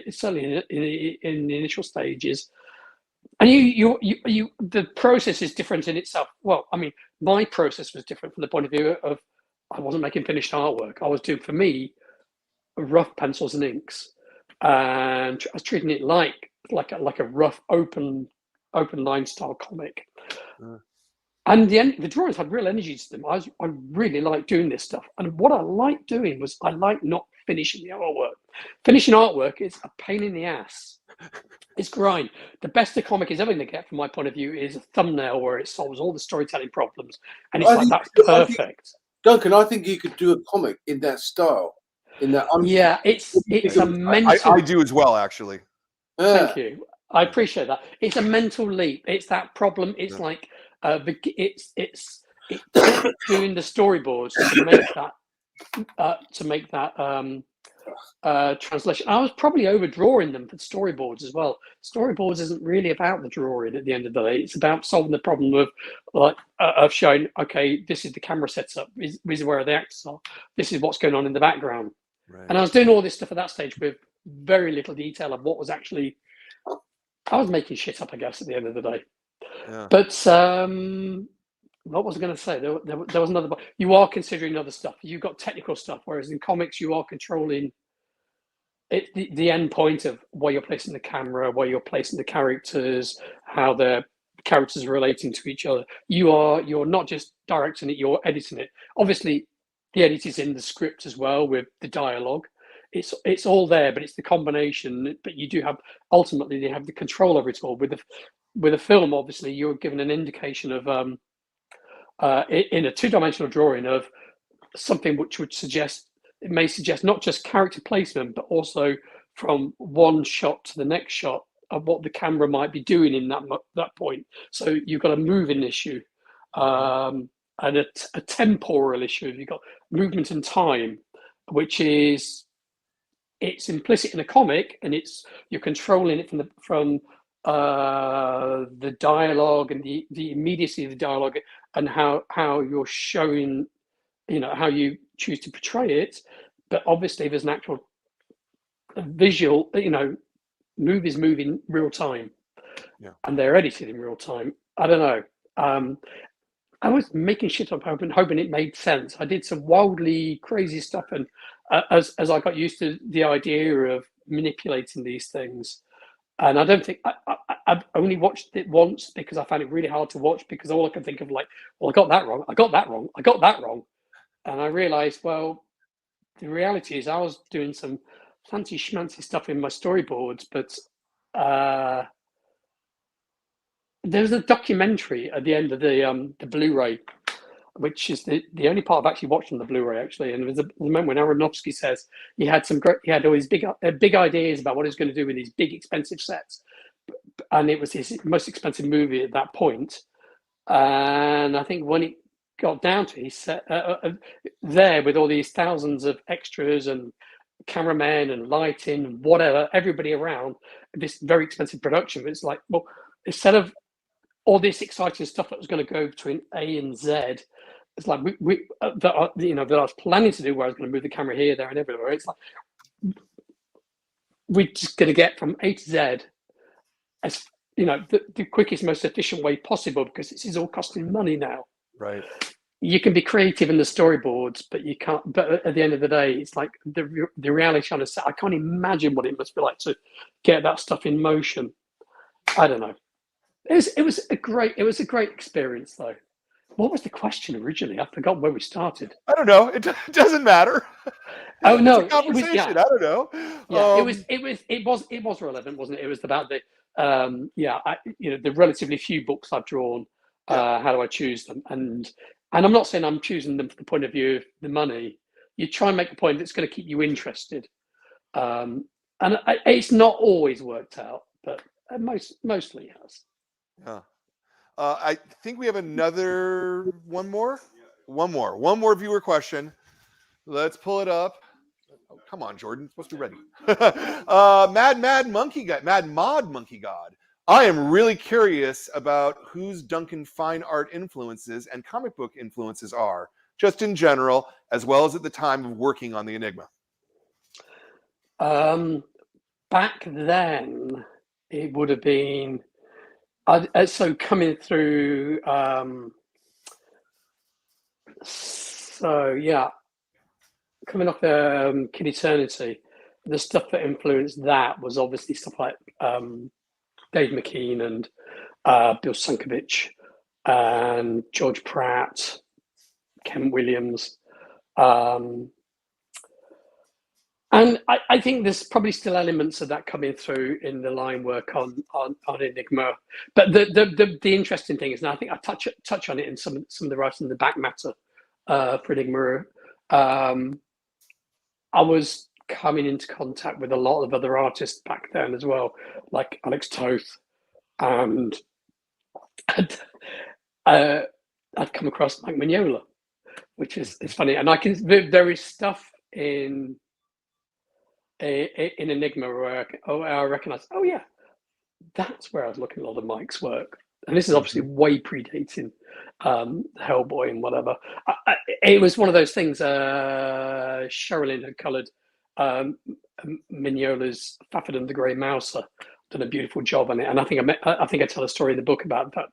Certainly in the initial stages, and the process is different in itself. Well, I mean, my process was different from the point of view of I wasn't making finished artwork. I was doing, for me, rough pencils and inks, and I was treating it like a rough open line style comic. And the drawings had real energy to them. I really liked doing this stuff. And what I liked doing was I liked not finishing the artwork. Finishing artwork is a pain in the ass. It's grind. The best the comic is ever going to get, from my point of view, is a thumbnail where it solves all the storytelling problems. And it's that's perfect.
Duncan, I think you could do a comic in that style.
Yeah, it's a mental.
I do as well, actually.
Thank you. I appreciate that. It's a mental leap. It's that problem. It's like it's doing the storyboards to make that translation. I was probably overdrawing them for storyboards as well. Storyboards isn't really about the drawing at the end of the day. It's about solving the problem of showing, okay, this is the camera setup. This is where the actors are. This is what's going on in the background. Right. And I was doing all this stuff at that stage with very little detail of what was actually. I was making shit up, I guess, at the end of the day. Yeah. But what was I going to say? There was another. You are considering other stuff. You've got technical stuff, whereas in comics you are controlling the end point of where you're placing the camera, where you're placing the characters, how the characters are relating to each other. You're not just directing it; you're editing it. Obviously, the edit is in the script as well with the dialogue. It's all there, but it's the combination. But you do have ultimately they have the control over it all. With a film, obviously, you're given an indication of in a two-dimensional drawing of something which would suggest not just character placement, but also from one shot to the next shot of what the camera might be doing in that point. So you've got a moving issue and a temporal issue. You've got movement and time, which is it's implicit in a comic, and you're controlling it from the dialogue and the immediacy of the dialogue and how you're showing, how you choose to portray it. But obviously there's an actual visual, movies move in real time, and they're edited in real time. I don't know. I was making shit up, hoping it made sense. I did some wildly crazy stuff, and as I got used to the idea of manipulating these things, and I don't think I've only watched it once because I found it really hard to watch, because all I can think of I got that wrong, I got that wrong, and I realized, well, the reality is I was doing some fancy schmancy stuff in my storyboards, but there's a documentary at the end of the Blu-ray, which is the only part I've actually watched on the Blu-ray, actually. And there's a moment when Aronofsky says he had all these big ideas about what he was going to do with these big expensive sets, and it was his most expensive movie at that point. And I think when it got down to it, he said there with all these thousands of extras and cameramen and lighting and whatever, everybody around this very expensive production, it's like, well, instead of all this exciting stuff that was going to go between A and Z, it's like that I was planning to do, where I was going to move the camera here, there, and everywhere. It's like we're just going to get from A to Z as the quickest, most efficient way possible, because this is all costing money now.
Right.
You can be creative in the storyboards, but you can't. But at the end of the day, it's like the reality on a set. I can't imagine what it must be like to get that stuff in motion. I don't know. It was a great experience, though. What was the question originally? I forgot where we started.
I don't know. It doesn't matter.
Oh no,
it's a conversation. I don't know.
Yeah, it was relevant, wasn't it? It was about the the relatively few books I've drawn. How do I choose them? And I'm not saying I'm choosing them from the point of view of the money. You try and make a point that's going to keep you interested. And it's not always worked out, but mostly has.
Yeah. I think we have one more viewer question. Let's pull it up. Oh, come on, Jordan. It's supposed to be ready. Mad Mod Monkey God I am really curious about whose Duncan fine art influences and comic book influences are, just in general, as well as at the time of working on the Enigma.
Back then, it would have been so coming through. So yeah, coming off Kid Eternity, the stuff that influenced that was obviously stuff like Dave McKean and Bill Sienkiewicz and George Pratt, Ken Williams. And I think there's probably still elements of that coming through in the line work on Enigma. But the interesting thing is, and I think I touch on it in some of the writing in the back matter for Enigma. I was coming into contact with a lot of other artists back then as well, like Alex Toth, and I'd come across Mike Mignola, which is funny. And there is stuff in Enigma where I recognise, oh yeah, that's where I was looking at a lot of Mike's work. And this is obviously way predating Hellboy and whatever. It was one of those things. Sherilyn had coloured Mignola's Fafford and the Grey Mouser, done a beautiful job on it. And I think I tell a story in the book about that.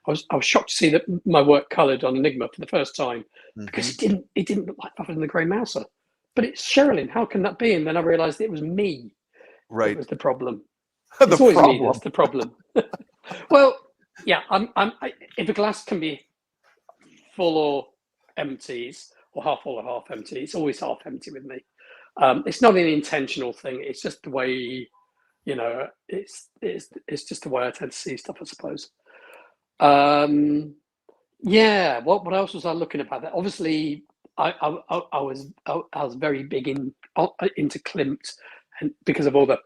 I was shocked to see that my work coloured on Enigma for the first time because it didn't look like Fafford and the Grey Mouser. But it's Sherilyn. How can that be? And then I realised it was me.
Right.
That was the problem.
The
It's always
problem.
me that's the problem. Well, yeah. If a glass can be full or empty, or half full or half empty, it's always half empty with me. It's not an intentional thing. It's just the way, it's just the way I tend to see stuff, I suppose. Yeah. What else was I looking about? That obviously, I was very big into Klimt, and because of all the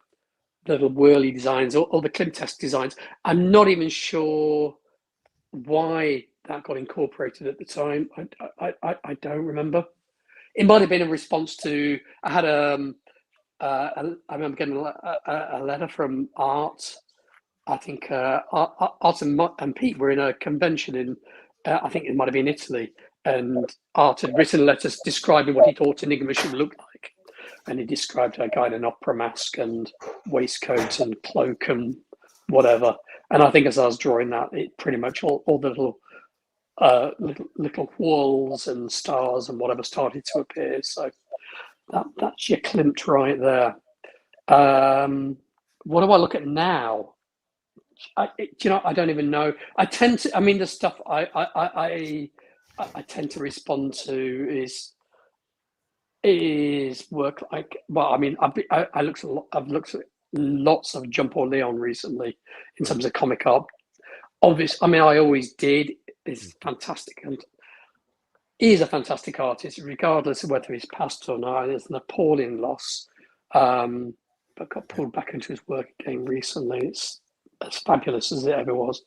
little whirly designs, all the Klimt-esque designs. I'm not even sure why that got incorporated at the time. I don't remember. It might have been a response to, I had I remember getting a letter from Art. I think Art and Pete were in a convention in, I think it might have been Italy, and Art had written letters describing what he thought Enigma should look like. And he described a guy in an opera mask and waistcoat and cloak and whatever. And I think as I was drawing that, it pretty much all the little walls and stars and whatever started to appear. So that's your Klimt right there. What do I look at now? I don't even know. I tend to. I mean, the stuff I tend to respond to is work like. Well, I mean, I've looked at lots of Jean-Paul Leon recently in terms of comic art. Obviously, I mean, I always did. It's fantastic, and he is a fantastic artist, regardless of whether he's passed or not. It's an appalling loss, but got pulled back into his work again recently. It's as fabulous as it ever was.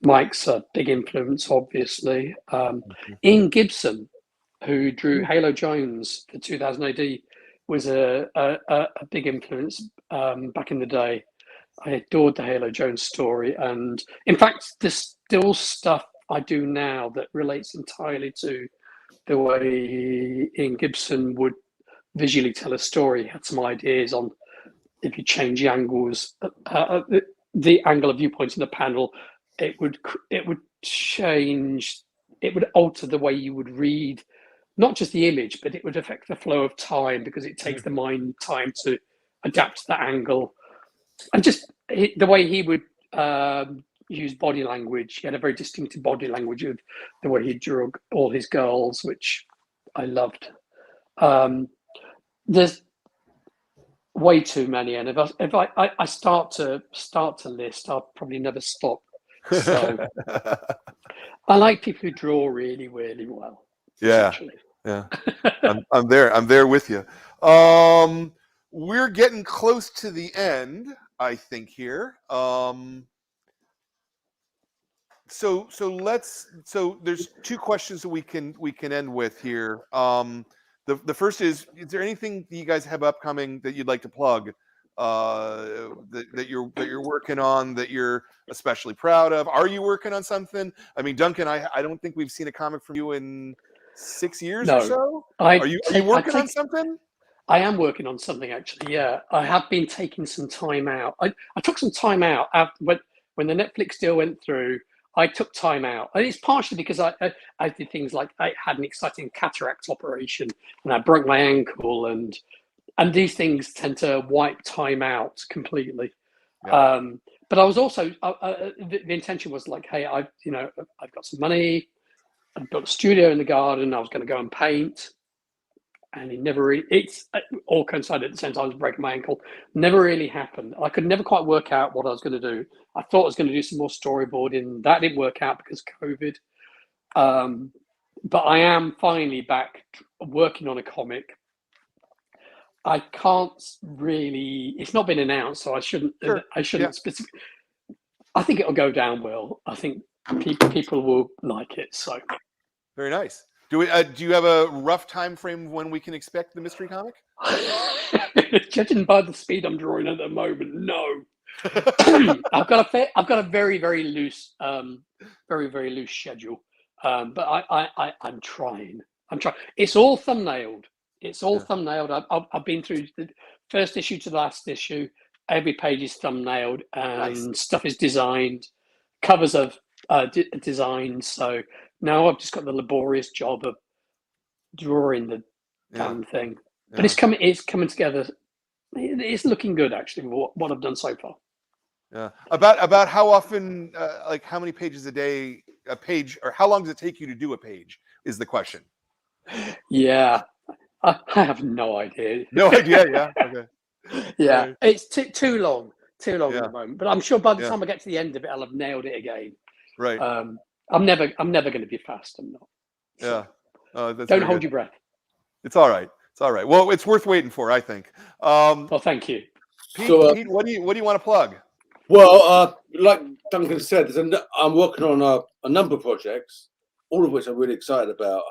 Mike's a big influence, obviously. Ian Gibson, who drew Halo Jones for 2000 AD, was a big influence back in the day. I adored the Halo Jones story, and in fact, there's still stuff I do now that relates entirely to the way Ian Gibson would visually tell a story. He had some ideas on if you change the angles, the angle of viewpoints in the panel, it would change. It would alter the way you would read, not just the image, but it would affect the flow of time because it takes the mind time to adapt to that angle. And just the way he would use body language. He had a very distinctive body language of the way he drew all his girls, which I loved. There's way too many, and if I start to list, I'll probably never stop. So I like people who draw really, really well.
Yeah, yeah. I'm there with you. We're getting close to the end, I think here. So there's two questions that we can end with here. The first is there anything that you guys have upcoming that you'd like to plug that you're working on that you're especially proud of? Are you working on something? I mean, Duncan, I don't think we've seen a comic from you in 6 years or
No,
so.
I
Are you
take, I
working on
take,
something?
I am working on something actually. Yeah, I have been taking some time out. I took some time out after, when the Netflix deal went through. I took time out, and it's partially because I did things like I had an exciting cataract operation, and I broke my ankle, and these things tend to wipe time out completely.
Yeah.
But I was also the intention was like, hey, I've got some money, I've got a studio in the garden, I was going to go and paint. And it never really, it's all coincided at the same time I was breaking my ankle. Never really happened. I could never quite work out what I was going to do. I thought I was going to do some more storyboarding. That didn't work out because of COVID. But I am finally back working on a comic. I can't really, it's not been announced, so I shouldn't
Yeah.
specifically. I think it'll go down well. I think people will like it. So
Very nice. Do you have a rough time frame when we can expect the mystery comic?
judging by the speed I'm drawing at the moment, no. I've got a very, very loose schedule. But I'm trying. It's all thumbnailed. I've been through the first issue to the last issue. Every page is thumbnailed, and
Nice.
stuff is designed. Covers of designed. So now I've just got the laborious job of drawing the damn thing. But it's coming together. It's looking good, actually. What I've done so far.
Yeah. About how often, like how many pages a day, a page, or how long does it take you to do a page? Is the question.
Yeah, I have no idea.
No idea. Yeah. Okay.
Yeah,
Right.
it's too long at
Yeah.
the moment. But I'm sure by the
Yeah.
time I get to the end of it, I'll have nailed it again.
Right.
I'm never going to be fast. I'm not.
Yeah. That's
Don't
very
hold
good.
your breath.
It's all right. It's all right. Well, it's worth waiting for, I think.
Well, thank you.
Pete,
So,
Pete, what do you want to plug?
Well, like Duncan said, I'm working on a number of projects, all of which I'm really excited about.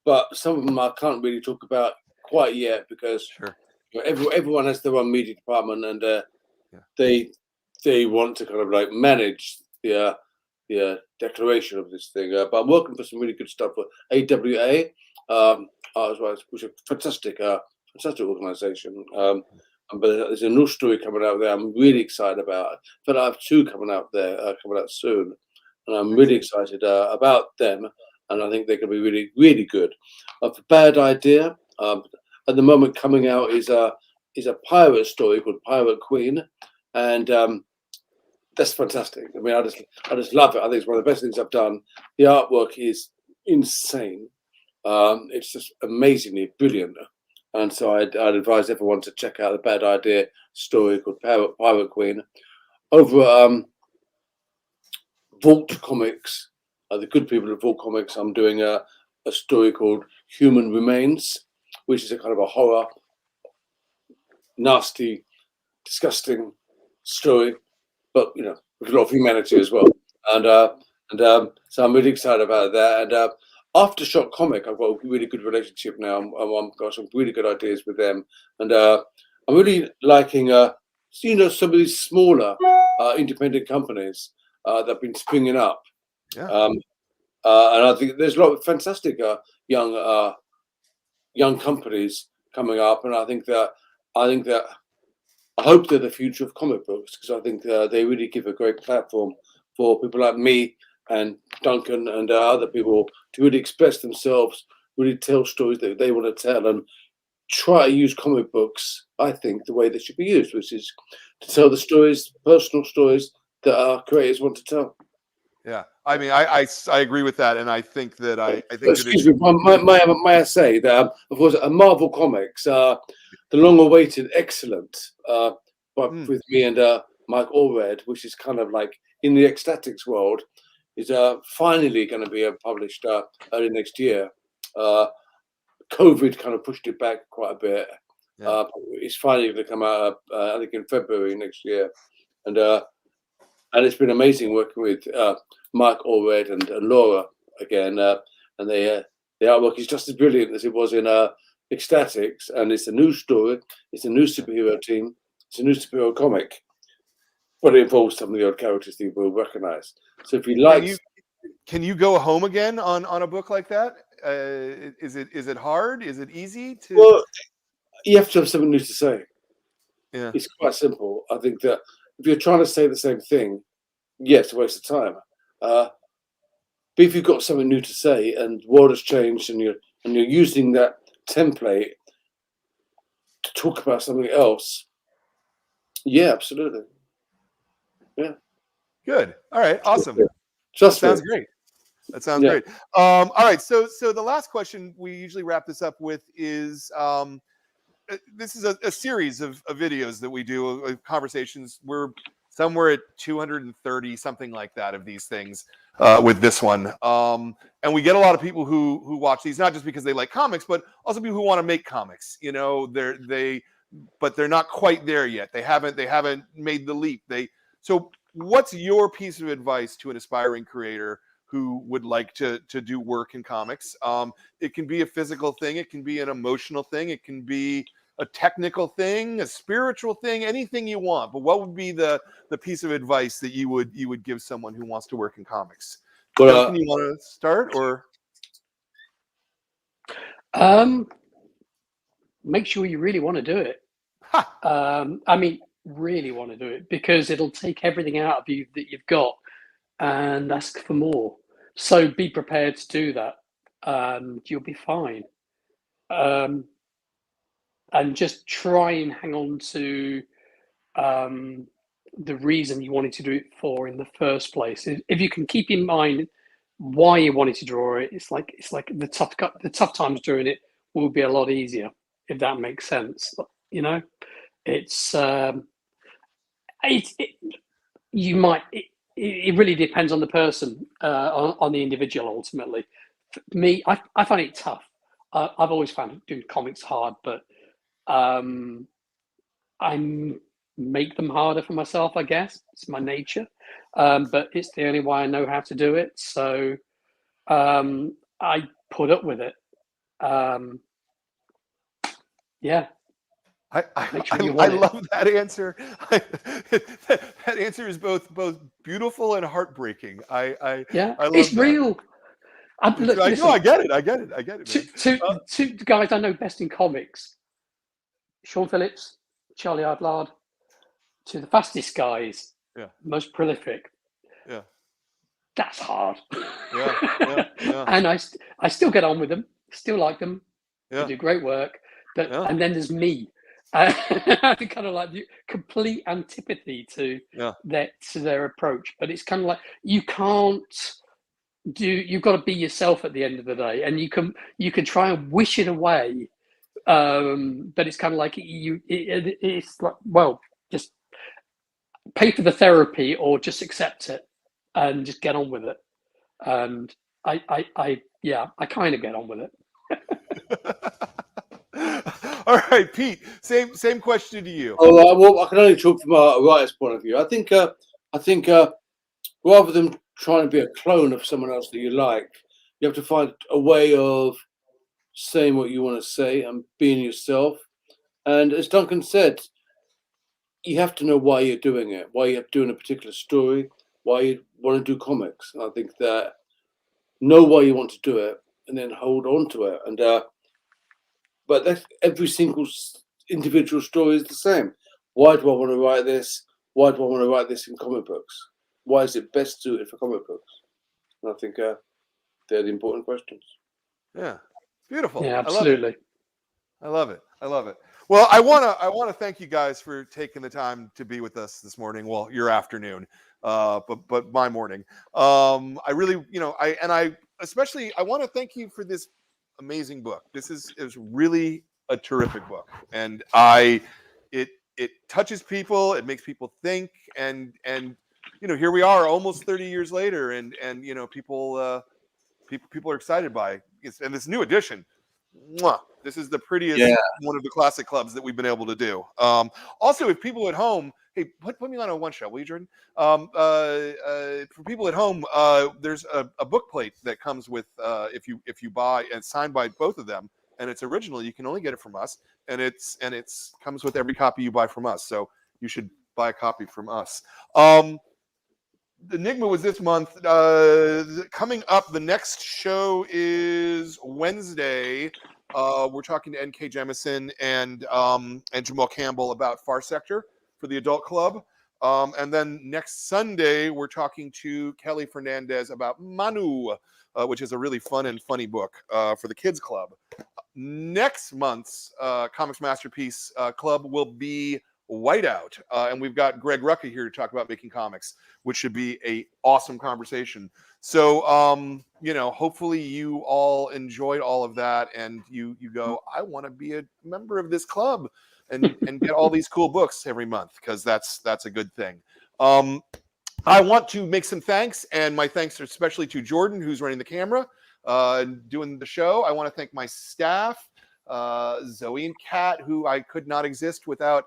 But some of them I can't really talk about quite yet because
Sure.
everyone has their own media department, and they want to kind of like manage the declaration of this thing. But I'm working for some really good stuff for AWA, as well, which is a fantastic organisation. But there's a new story coming out there I'm really excited about. But I have two coming out there, coming out soon, and I'm really excited about them. And I think they can be really, really good. For Bad Idea, at the moment coming out is a pirate story called Pirate Queen, and that's fantastic. I mean, I just love it. I think it's one of the best things I've done. The artwork is insane. It's just amazingly brilliant. And so I'd advise everyone to check out the Bad Idea story called Pirate Queen. Over at Vault Comics, the good people at Vault Comics, I'm doing a story called Human Remains, which is a kind of a horror, nasty, disgusting story, but with a lot of humanity as well. And so I'm really excited about that. And Aftershock Comic, I've got a really good relationship now. I've got some really good ideas with them, and I'm really liking some of these smaller independent companies that have been springing up.
Yeah.
And I think there's a lot of fantastic young companies coming up, and I hope they're the future of comic books, because I think they really give a great platform for people like me and Duncan and other people to really express themselves, really tell stories that they want to tell, and try to use comic books, I think, the way they should be used, which is to tell the stories, personal stories that our creators want to tell.
Yeah, I mean, I agree with that, and I think that I think.
Excuse me, may I say that, of course, a Marvel Comics, the long-awaited Excellent, with me and Mike Allred, which is kind of like in the ecstatics world, is finally going to be published early next year. COVID kind of pushed it back quite a bit.
Yeah.
It's finally going to come out, I think, in February next year, and it's been amazing working with Mike Allred and Laura again, and the artwork is just as brilliant as it was in Ecstatics, and it's a new story, it's a new superhero team, It's a new superhero comic, but it involves some of the old characters that you will recognize. So if you like,
can you go home again on a book like that? Is it hard? Is it easy to?
well, you have to have something new to say.
Yeah.
It's quite simple. I think that if you're trying to say the same thing, yeah, it's a waste of time. But if you've got something new to say and the world has changed and you're using that template to talk about something else, yeah, absolutely. Yeah.
Good. All right. Awesome.
Just
sounds great. That sounds great. All right. So the last question we usually wrap this up with is this is a series of videos that we do, conversations. We're somewhere at 230, something like that, of these things with this one. And we get a lot of people who watch these, not just because they like comics, but also people who want to make comics. You know, but they're not quite there yet. They haven't made the leap. So what's your piece of advice to an aspiring creator who would like to do work in comics? It can be a physical thing. It can be an emotional thing. It can be a technical thing, a spiritual thing, anything you want. But what would be the piece of advice that you would give someone who wants to work in comics? Duncan, you want to start, or?
Make sure you really want to do it. I mean, really want to do it, because it'll take everything out of you that you've got and ask for more. So be prepared to do that. You'll be fine. And just try and hang on to the reason you wanted to do it for in the first place. If you can keep in mind why you wanted to draw it, it's like the tough times doing it will be a lot easier, if that makes sense. You know, it really depends on the person, on the individual ultimately. For me, I find it tough. I've always found doing comics hard, but I make them harder for myself, I guess. It's my nature. But it's the only way I know how to do it. So I put up with it. Yeah.
I love that answer. That answer is both beautiful and heartbreaking. I love
it's
that.
real.
I get it.
Two guys I know best in comics: Sean Phillips, Charlie Adlard. To the fastest guys, most prolific.
Yeah,
that's hard.
Yeah.
And I still get on with them. Still like them.
Yeah.
They do great work. But and then there's me. I kind of like the complete antipathy to their approach. But it's kind of like you've got to be yourself at the end of the day, and you can try and wish it away. But it's kind of like it's like, well, just pay for the therapy or just accept it and just get on with it. And I kind of get on with it.
All right, Pete. Same question to you.
Well, I can only talk from a writer's point of view. I think rather than trying to be a clone of someone else that you like, you have to find a way of saying what you want to say and being yourself. And as Duncan said, you have to know why you're doing it, why you're doing a particular story, why you want to do comics. And I think that know why you want to do it and then hold on to it. And but that's every single individual story is the same. Why do I want to write this? Why do I want to write this in comic books? Why is it best suited for comic books? And I think they're the important questions.
Yeah, beautiful.
Yeah, absolutely.
I love it. Well, I wanna thank you guys for taking the time to be with us this morning. Well, your afternoon, but my morning. I really, I especially want to thank you for this amazing book. This is really a terrific book, and it touches people. It makes people think, and here we are, almost 30 years later, and people are excited by it. And this new edition. Mwah, this is the prettiest one of the classic clubs that we've been able to do. Also, if people at home, hey, put me on a one shot, will you, Jordan? For people at home, there's a book plate that comes with if you buy and signed by both of them, and it's original. You can only get it from us, and it's comes with every copy you buy from us. So you should buy a copy from us. Enigma was this month. Coming up, the next show is Wednesday. We're talking to N.K. Jemisin and Jamal Campbell about Far Sector for the Adult Club. And then next Sunday, we're talking to Kelly Fernandez about Manu, which is a really fun and funny book for the Kids Club. Next month's Comics Masterpiece Club will be Whiteout. And we've got Greg Rucka here to talk about making comics, which should be an awesome conversation. So, you know, hopefully you all enjoyed all of that and you go, I want to be a member of this club and get all these cool books every month, because that's a good thing. I want to make some thanks, and my thanks are especially to Jordan, who's running the camera and doing the show. I want to thank my staff, Zoe and Kat, who I could not exist without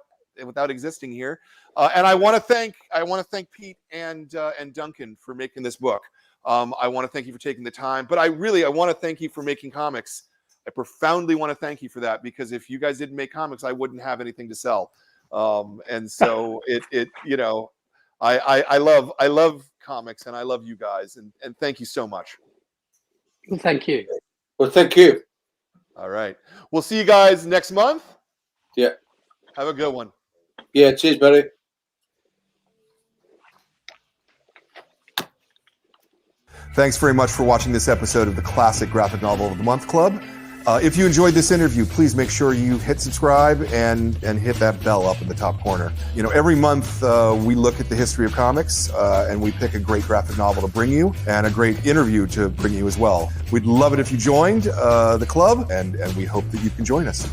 existing here, and I want to thank Pete and Duncan for making this book. I want to thank you for taking the time, but I want to thank you for making comics. I profoundly want to thank you for that, because if you guys didn't make comics, I wouldn't have anything to sell. And so you know, I love comics, and I love you guys, and thank you so much.
Thank you.
Well, thank you.
All right, we'll see you guys next month.
Yeah.
Have a good one.
Yeah, cheers, buddy.
Thanks very much for watching this episode of the Classic Graphic Novel of the Month Club. If you enjoyed this interview, please make sure you hit subscribe and hit that bell up in the top corner. You know, every month we look at the history of comics and we pick a great graphic novel to bring you and a great interview to bring you as well. We'd love it if you joined the club, and we hope that you can join us.